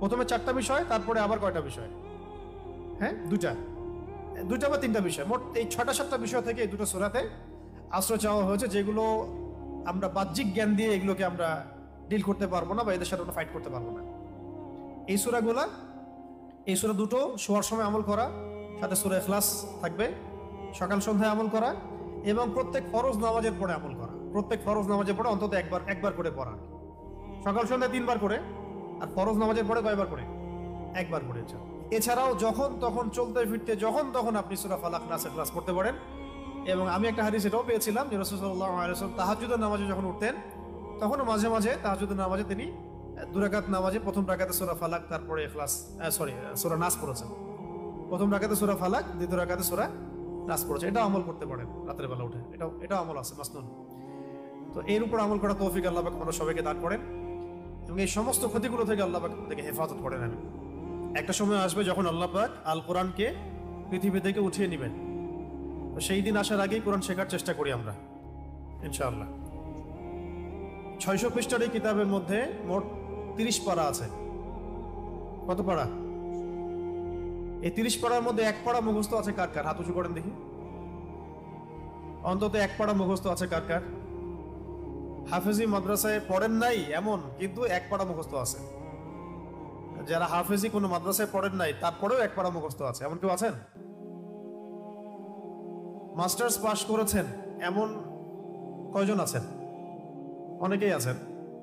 প্রথমে 4টা বিষয়, তারপরে আবার কয়টা বিষয়? হ্যাঁ, 2টা বা 3টা বিষয়, মোট এই 6টা-7টা বিষয় থেকে এই 2টো সূরাতে আশ্রয় চাওয়া হয়েছে, যেগুলো আমরা বাহ্যিক জ্ঞান দিয়ে এগুলোকে আমরা ডিল করতে পারবো না বা এদের সাথে আমরা ফাইট করতে পারবো না। এই সূরা 2টো শোয়ার সময় আমল করা, সাথে সূরা ইখলাস থাকবে, সকাল সন্ধ্যায় আমল করা, এবং প্রত্যেক ফরজ নামাজের পরে আমল করা। প্রত্যেক ফরজ নামাজের পরে অন্তত একবার করে পড়া, সকাল সন্ধ্যায় 3 বার করে, আর ফরজ নামাজের পরে কয়বার করে? 1 বার করে। এছাড়াও যখন তখন চলতে ফিরতে যখন তখন আপনি সূরা ফালাক, নাস, ইখলাস পড়তে পারেন। এবং আমি একটা হাদিস এটাও পেয়েছিলাম যে রাসূল সাল্লাল্লাহু আলাইহি ওয়াসাল্লাম তাহাজ্জুদের নামাজে যখন উঠতেন, তখনও মাঝে মাঝে তাহাজ্জুদের নামাজে তিনি 2 রাকাত নামাজে প্রথম রাকাতে সূরা ফালাক, তারপরে ইখলাস, সূরা নাস পড়েছেন। প্রথম রাকাতে সূরা ফালাক, দ্বিতীয় রাকাতে সূরা নাস পড়েছেন। এটা আমল করতে পারেন রাতের বেলা উঠে, এটা আমল আছে মাসনুন। তো এর উপর আমল করা তৌফিক আল্লাহ পাক আমাদের সবাইকে দান করেন, এবং এই সমস্ত ক্ষতিগুলো থেকে আল্লাহ পাক থেকে হেফাজত করেন। একটা সময় আসবে যখন আল্লাহ পাক আল কোরআনকে পৃথিবী থেকে উঠিয়ে নেবেন। তো সেই দিন আসার আগেই কোরআন শেখার চেষ্টা করি আমরা, ইনশাআল্লাহ। 600 পৃষ্ঠার এই কিতাবের মধ্যে মোট 30 পারা আছে। কত পারা? এই 30 পারার মধ্যে 1 পারা মুখস্থ আছে কার কার? হাত উঁচু করেন দেখি। অন্তত 1 পারা মুখস্থ আছে কার কার? হাফেজি মাদ্রাসায় পড়েন নাই এমন, কিন্তু 1 পারা মুখস্থ আছে। যারা হাফেজি কোনো মাদ্রাসায় পড়েন নাই, তারপরেও 1 পারা মুখস্থ আছে, এমন কেউ আছেন? মাস্টার্স পাস করেছেন এমন কয়জন আছেন? অনেকেই আছেন।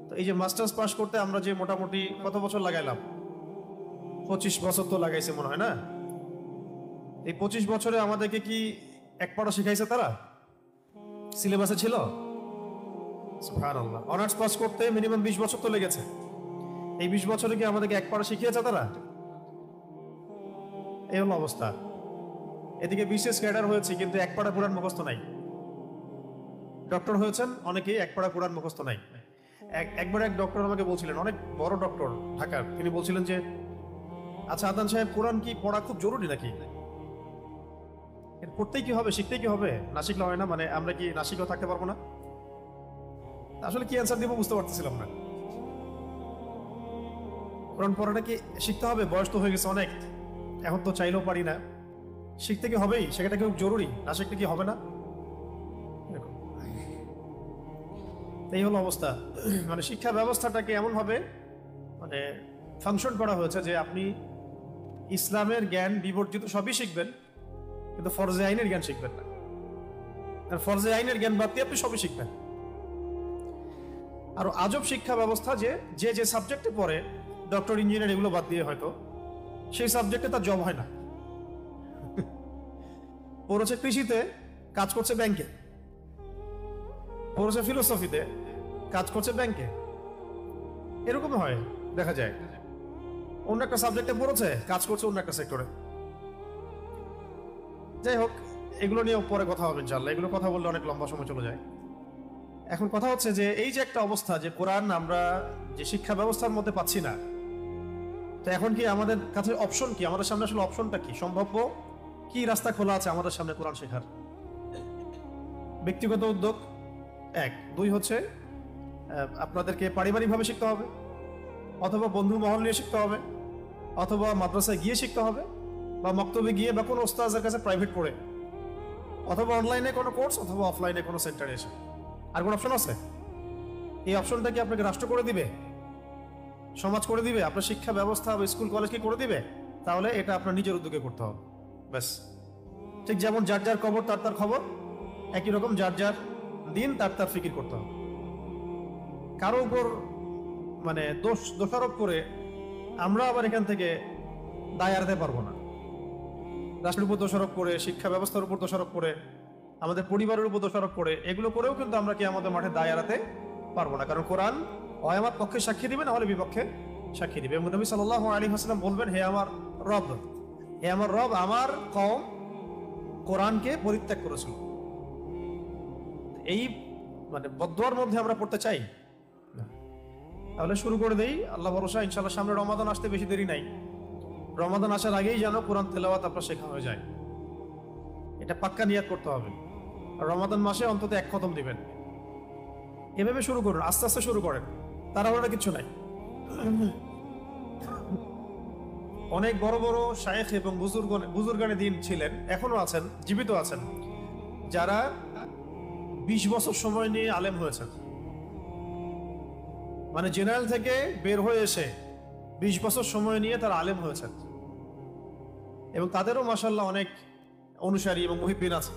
তো এই যে মাস্টার্স পাস করতে আমরা যে মোটামুটি কত বছর লাগাইলাম? 25 বছর তো লাগাইছে মনে হয় না? এই 25 বছরে আমাদেরকে কি 1 পারা শিখাইছে তারা? সিলেবাসে ছিল? সুবহানাল্লাহ। অনার্স পাস করতে মিনিমাম 20 বছর তো লেগেছে। এই 20 বছরে কি আমাদেরকে 1 পারা শিখিয়েছে তারা? এই হলো অবস্থা। এদিকে বিশেষ ক্যাডার হয়েছে, কিন্তু 1 পারা কোরআন মুখস্থ নাই। ডক্টর হয়েছেন অনেকেই, 1 পারা কোরআন মুখস্থ নাই। একবার এক ডক্টর আমাকে বলছিলেন, অনেক বড় ডক্টর ঢাকার, তিনি বলছিলেন যে আচ্ছা আদান সাহেব, কোরআন কি পড়া খুব জরুরি নাকি? পড়তেই কি হবে, শিখতেই কি হবে? না শিখলে হয় না? মানে আমরা কি না শিখেও থাকতে পারবো না? আসলে কি অ্যান্সার দিব বুঝতে পারতেছিলাম না। কোরআন পড়াটা কি শিখতে হবে? বয়স তো হয়ে গেছে অনেক, এখন তো চাইলেও পারি না। শিখতে কি হবেই? সেটা কি জরুরি? না শিখতে কি হবে না? এরকম। এই হলো অবস্থা। মানে শিক্ষা ব্যবস্থাটাকে এমন ভাবে মানে ফাংশন করা হয়েছে যে আপনি ইসলামের জ্ঞান বিবর্জিত সবই শিখবেন, কিন্তু ফরজে আইনের জ্ঞান শিখবেন না। আর ফরজে আইনের জ্ঞান বাদ দিয়ে আপনি সবই শিখবেন। আর আজব শিক্ষা ব্যবস্থা যে যে যে সাবজেক্টে পড়ে, ডক্টর, ইঞ্জিনিয়ার এগুলো বাদ দিয়ে হয়তো সেই সাবজেক্টে তার জব হয় না। পড়েছে কৃষিতে, কাজ করছে ব্যাংকে। পড়েছে ফিলোসফিতে, কাজ করছে ব্যাংকে। এরকম হয়, দেখা যায়। অন্য একটা সাবজেক্টে পড়েছে, কাজ করছে অন্য একটা সেক্টরে। যাই হোক, এগুলো নিয়ে পরে কথা হবে ইনশাআল্লাহ। এগুলো কথা বললে অনেক লম্বা সময় চলে যায়। এখন কথা হচ্ছে যে এই যে একটা অবস্থা, যে কোরআন আমরা যে শিক্ষা ব্যবস্থার মধ্যে পাচ্ছি না, তো এখন কি আমাদের কাছে অপশন কি? আমাদের সামনে আসলে অপশনটা কি? সম্ভাব্য কি রাস্তা খোলা আছে আমাদের সামনে কোরআন শেখার? ব্যক্তিগত উদ্যোগ এক, দুই হচ্ছে আপনাদেরকে পারিবারিকভাবে শিখতে হবে, অথবা বন্ধু মহল নিয়ে শিখতে হবে, অথবা মাদ্রাসায় গিয়ে শিখতে হবে, বা মক্তবে গিয়ে, বা কোনো ওস্তাদের কাছে প্রাইভেট পড়ে, অথবা অনলাইনে কোনো কোর্স, অথবা অফলাইনে কোনো সেন্টারে এসে। আর কোনো অপশন আছে? এই অপশনটা কি আপনাকে রাষ্ট্র করে দিবে, সমাজ করে দিবে, আপনার শিক্ষা ব্যবস্থা বা স্কুল কলেজ কি করে দিবে? তাহলে এটা আপনার নিজের উদ্যোগে করতে হবে, ব্যাস। ঠিক যেমন যার যার কবর তার তার খবর, একই রকম যার যার দিন তার তার ফিকির করতে হবে। কারো উপর মানে দোষারোপ করে আমরা আবার এখান থেকে দায় এড়াতে পারবো না। রাষ্ট্রের উপর দোষারোপ করে, শিক্ষা ব্যবস্থার উপর দোষারোপ করে, আমাদের পরিবারের উপর দোষারোপ করে, এগুলো করেও কিন্তু আমরা কি আমাদের মাঠে দায় এড়াতে পারবো না। কারণ কোরআন হয় আমার পক্ষে সাক্ষী দিবে, না হলে বিপক্ষে সাক্ষী দিবে। এবং নবী সাল্লাল্লাহু আলাইহি ওয়াসাল্লাম বলবেন, হে আমার রব, হে আমার রব, আমার কওম কোরআনকে পরিত্যাগ করেছিল। এই মানে বদদুয়ার মধ্যে আমরা পড়তে চাই না। তাহলে শুরু করে দেই, আল্লাহ ভরসা। ইনশাআল্লাহ সামনে রমাদান আসতে বেশি দেরি নাই। রমাদান আসার আগেই যেন কোরআন তেলাওয়াত আপনার শেখা হয়ে যায়, এটা পাক্কা নিয়াত করতে হবে। আর রমাদান মাসে অন্তত এক খতম দিবেন। এভাবে শুরু করুন, আস্তে আস্তে শুরু করেন, তাড়াহুড়া কিছু নাই। অনেক বড় বড় শায়েখ এবং বুজুর্গানে দিন ছিলেন, এখনো আছেন, জীবিত আছেন, যারা 20 বছর সময় নিয়ে আলেম হয়েছেন। মানে জেনারেল থেকে বের হয়ে এসে 20 বছর সময় নিয়ে তারা আলেম হয়েছেন, এবং তাদেরও মাশাআল্লাহ অনেক অনুসারী এবং মুহিব্বিন আছে।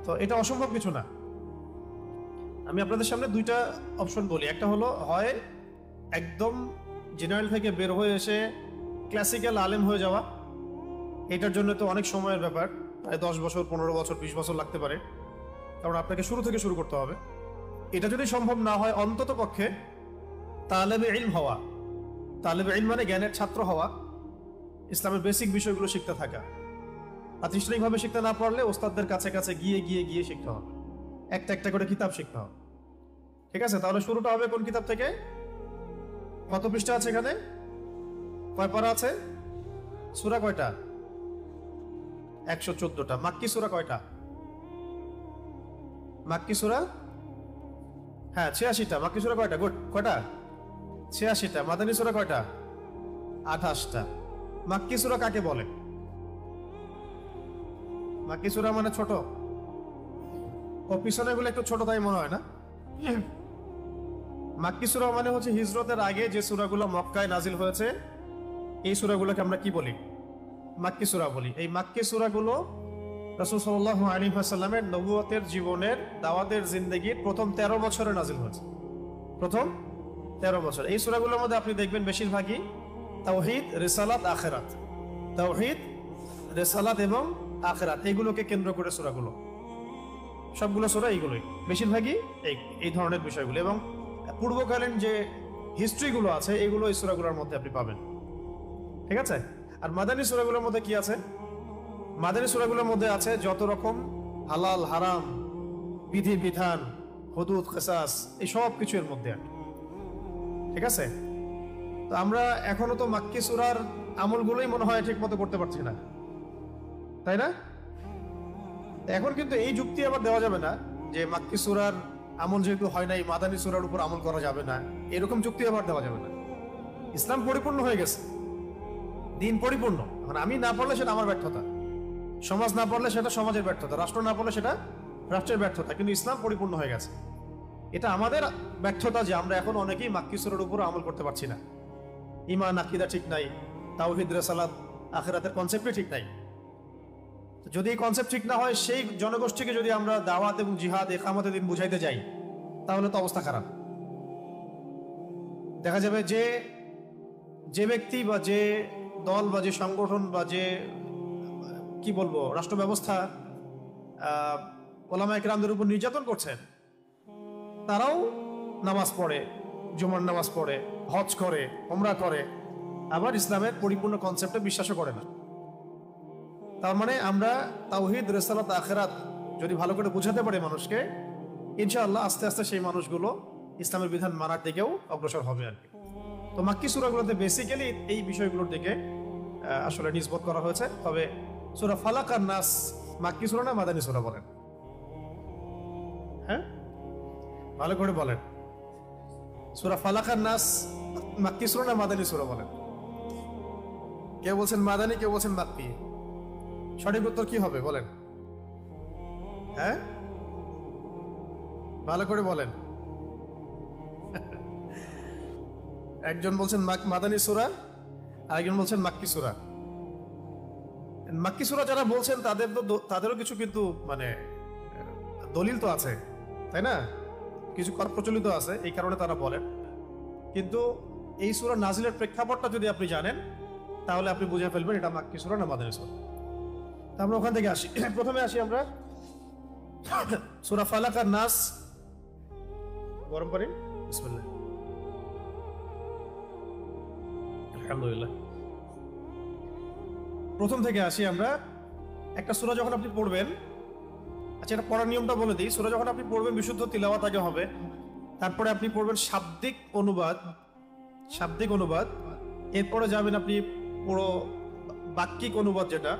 তো এটা অসম্ভব কিছু না। আমি আপনাদের সামনে দুইটা অপশন বলি। একটা হলো, হয় একদম জেনারেল থেকে বের হয়ে এসে ক্লাসিক্যাল আলেম হয়ে যাওয়া। এটার জন্য তো অনেক সময়ের ব্যাপার, প্রায় 10 বছর, 15 বছর, 20 বছর লাগতে পারে। কারণ আপনাকে শুরু থেকে শুরু করতে হবে। এটা যদি সম্ভব না হয়, অন্তত পক্ষে তালেবে ইলম হওয়া। তালেবে ইলম মানে জ্ঞানের ছাত্র হওয়া, ইসলামের বেসিক বিষয়গুলো শিখতে থাকা। প্রাতিষ্ঠানিকভাবে শিখতে না পারলে ওস্তাদদের কাছে কাছে গিয়ে গিয়ে গিয়ে শিখতে হবে, একটা একটা করে কিতাব শিখতে হবে। ঠিক আছে? তাহলে শুরুটা হবে কোন কিতাব থেকে? কত পৃষ্ঠা আছে এখানে? কয় পারা আছে? সূরা কয়টা? 114টা। মাক্কি সূরা কয়টা? মাক্কি সূরা, হ্যাঁ 86টা। মাক্কি সূরা কয়টা? গুড, কয়টা? 86টা। মাদানী সূরা কয়টা? 28টা। মাক্কি সূরা কাকে বলে? মাক্কি সূরা মানে ছোট। ও পিছনে গুলো একটু ছোট তাই মনে হয় না? মাক্কি সূরা মানে হচ্ছে হিজরতের আগে যে সূরাগুলো মক্কায় নাজিল হয়েছে, এই সূরাগুলোকে আমরা কি বলি? মাক্কি সূরা বলি। এই মাক্কি সূরাগুলো রাসূল সাল্লাল্লাহু আলাইহি ওয়াসাল্লামের নবুয়তের জীবনের, দাওয়াতের জিন্দেগির প্রথম 13 বছরে নাজিল হয়েছে। প্রথম 13 বছর। এই সূরাগুলোর মধ্যে আপনি দেখবেন বেশিরভাগই তাওহীদ, রিসালাত, আখিরাত। তাওহীদ, রিসালাত এবং আখিরাত, এগুলোকে কেন্দ্র করে সূরাগুলো, সবগুলো সূরা এইগুলোই, বেশিরভাগই এই ধরনের বিষয়গুলো। এবং পূর্বকালীন যে হিস্ট্রিগুলো আছে, এগুলো এই সূরাগুলোর মধ্যে আপনি পাবেন। ঠিক আছে? আর মাদানী সূরাগুলোর মধ্যে কি আছে? মাদানী সূরাগুলোর মধ্যে আছে যত রকম হালাল হারাম, বিধি বিধান, হুদুদ, কিসাস, এই সব কিছু এর মধ্যে আছে। ঠিক আছে? তো আমরা এখনো তো মাক্কি সূরার আমলগুলোই মনে হয় ঠিক মতো করতে পারছি না, তাই না? এখন কিন্তু এই যুক্তি আবার দেওয়া যাবে না যে মাক্কি সূরার আমল যেহেতু হয় নাই, মাদানী সূরার উপর আমল করা যাবে না, এরকম যুক্তি আবার দেওয়া যাবে না। ইসলাম পরিপূর্ণ হয়ে গেছে, দিন পরিপূর্ণ। এখন আমি না পড়লে সেটা আমার ব্যর্থতা, সমাজ না পড়লে সেটা সমাজের ব্যর্থতা, রাষ্ট্র না পড়লে সেটা রাষ্ট্রের ব্যর্থতা, কিন্তু ইসলাম পরিপূর্ণ হয়ে গেছে। এটা আমাদের ব্যর্থতা যে আমরা এখন অনেকেই মাক্কি সূরার উপর আমল করতে পারছি না। ঈমান আকীদা ঠিক নাই, তাওহীদ রিসালাত আখিরাতের কনসেপ্টই ঠিক নাই। যদি এই কনসেপ্ট ঠিক না হয়, সেই জনগোষ্ঠীকে যদি আমরা দাওয়াত এবং জিহাদ ইকামতের দিন বুঝাইতে যাই, তাহলে তো অবস্থা খারাপ। দেখা যাবে যে যে ব্যক্তি বা যে দল বা যে সংগঠন বা যে কি বলবো রাষ্ট্র ব্যবস্থা ওলামায়ে কেরামদের উপর নির্যাতন করছেন, তারাও নামাজ পড়ে, জুমার নামাজ পড়ে, হজ করে, ওমরা করে, আবার ইসলামের পরিপূর্ণ কনসেপ্টে বিশ্বাসও করে না। তার মানে আমরা তাওহীদ রিসালাত আখিরাত যদি ভালো করে বুঝাতে পারি মানুষকে, ইনশাআল্লাহ আস্তে আস্তে সেই মানুষগুলো ইসলামের বিধান মানার দিকেও অগ্রসর হবে আর কি। তো মাক্কি সূরাগুলোতে বেসিক্যালি এই বিষয়গুলোর দিকে আসলে নিসবত করা হয়েছে। তবে সূরা ফালাক আর নাস মাক্কি সূরা না মাদানী সূরা বলেন? হ্যাঁ, ভালো করে বলেন, সূরা ফালাক আর নাস মাক্কি সূরা না মাদানী সূরা বলেন? কেউ বলছেন মাদানী, কেউ বলছেন মাক্কি। সঠিক উত্তর কি হবে বলেন? হ্যাঁ, ভালো করে বলেন। একজন বলছেন মাদানী সূরা, আরেকজন বলছেন মাক্কি সূরা। মাক্কি সূরা যারা বলছেন তাদেরও কিছু কিন্তু মানে দলিল তো আছে, তাই না? কিছু প্রচলিত আছে, এই কারণে তারা বলেন। কিন্তু এই সূরা নাজিলের প্রেক্ষাপটটা যদি আপনি জানেন, তাহলে আপনি বুঝে ফেলবেন এটা মাক্কি সূরা না মাদানী সূরা। তা আমরা ওখান থেকে আসি। প্রথমে আসি আমরা সূরা ফালাক আর নাস। গরম পানি, বিসমিল্লাহ, আলহামদুলিল্লাহ। প্রথম থেকে আসি আমরা। একটা সূরা যখন আপনি পড়বেন, আচ্ছা এটা পড়ার নিয়মটা বলে দিই। সূরা যখন আপনি পড়বেন, বিশুদ্ধ তিলাওয়াত আগে হবে, তারপরে আপনি পড়বেন শাব্দিক অনুবাদ, এরপরে যাবেন আপনি পুরো বাক্যিক অনুবাদ, যেটা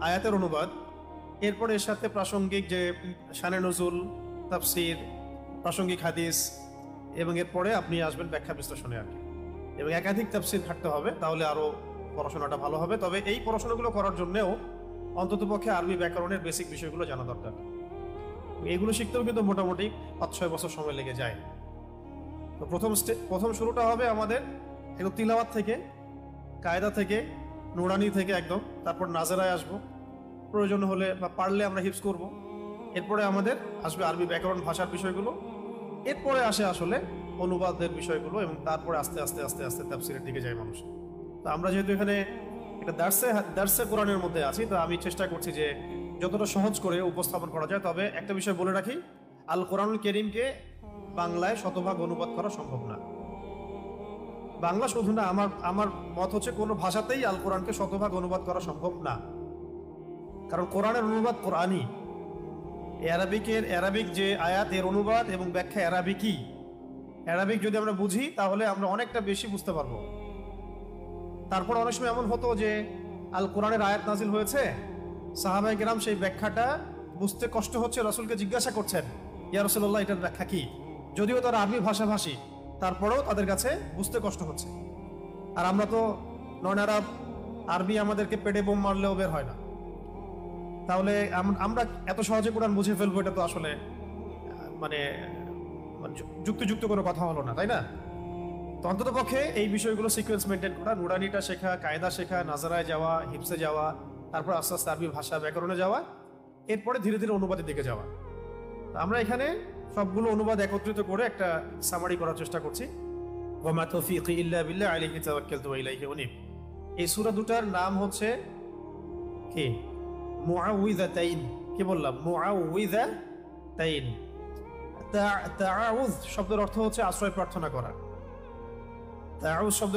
আয়াতের অনুবাদ, এরপরে এর সাথে প্রাসঙ্গিক যে শানে নজুল, তাফসির, প্রাসঙ্গিক হাদিস, এবং এরপরে আপনি আসবেন ব্যাখ্যা বিশ্লেষণে আর কি। এবং একাধিক তাফসির ঘাটতে হবে, তাহলে আরো পড়াশোনাটা ভালো হবে। তবে এই পড়াশোনাগুলো করার জন্যও অন্ততপক্ষে আরবি ব্যাকরণের বেসিক বিষয়গুলো জানা দরকার। এইগুলো শিখতেও কিন্তু মোটামুটি 5-6 বছর সময় লেগে যায়। তো প্রথম শুরুটা হবে আমাদের একদম তিলাওয়াত থেকে, কায়দা থেকে, নুরানি থেকে একদম, তারপর নাজেরায় আসবো, প্রয়োজন হলে বা পারলে আমরা হিফজ করব। এরপরে আমাদের আসবে আরবি ব্যাকরণ ভাষার বিষয়গুলো, এরপরে আসে আসলে অনুবাদের বিষয়গুলো, এবং তারপরে আস্তে আস্তে আস্তে আস্তে তাফসিরের দিকে যায় মানুষ। তো আমরা যেহেতু এখানে একটা দার্সে কোরআনের মধ্যে আছি, তো আমি চেষ্টা করছি যে যতটা সহজ করে উপস্থাপন করা যায়। তবে একটা বিষয় বলে রাখি, আল কোরআনুল কারীমকে বাংলায় শতভাগ অনুবাদ করা সম্ভব না। বাংলা শুধু না, আমার মত হচ্ছে কোনো ভাষাতেই আল কোরআনকে শতভাগ অনুবাদ করা সম্ভব না। কারণ কোরআনের অনুবাদ কোরআনই, অ্যারাবিক যে আয়াত, এর অনুবাদ এবং ব্যাখ্যা অ্যারাবিক যদি আমরা বুঝি, তাহলে আমরা অনেকটা বেশি বুঝতে পারবো। তারপর অনেক সময় এমন হতো যে আল কোরআনের আয়াত নাজিল হয়েছে, সাহাবায়ে কেরাম সেই ব্যাখ্যাটা বুঝতে কষ্ট হচ্ছে, রাসূলকে জিজ্ঞাসা করছেন, ইয়া রাসূলুল্লাহ এটার ব্যাখ্যা কি? যদিও তারা আরবি ভাষাভাষী, তারপরেও তাদের কাছে বুঝতে কষ্ট হচ্ছে। আর আমরা তো নন আরব, আরবি আমাদেরকে পেটে বোম মারলেও বের হয় না। তাহলে আমরা এত সহজে কোরআন বুঝে ফেলবো, এটা তো আসলে মানে যুক্তিযুক্ত কোনো কথা হলো না, তাই না? তো অন্তত পক্ষে এই বিষয়গুলো সিকোয়েন্স মেনটেন করা, নুরানিটা শেখা, কায়দা শেখা, নাজারায় যাওয়া, হিফসে যাওয়া, তারপর আস্তে আস্তে আরবি ভাষা ব্যাকরণে যাওয়া, এরপরে ধীরে ধীরে অনুবাদের দিকে যাওয়া। আমরা এখানে সবগুলো অনুবাদ একত্রিত করে একটা সামারি করার চেষ্টা করছি। ওয়া মা তাওফীকি ইল্লা বিল্লাহ আলাইহি তাওয়াক্কালতু ওয়া ইলাইহি উনীব। এই সূরা দুটার নাম হচ্ছে কি? মুআউযিযাতাইন। কি বললাম? মুআউযিযাতাইন। তাআউয শব্দের অর্থ হচ্ছে আশ্রয় প্রার্থনা করা। তাআউয শব্দ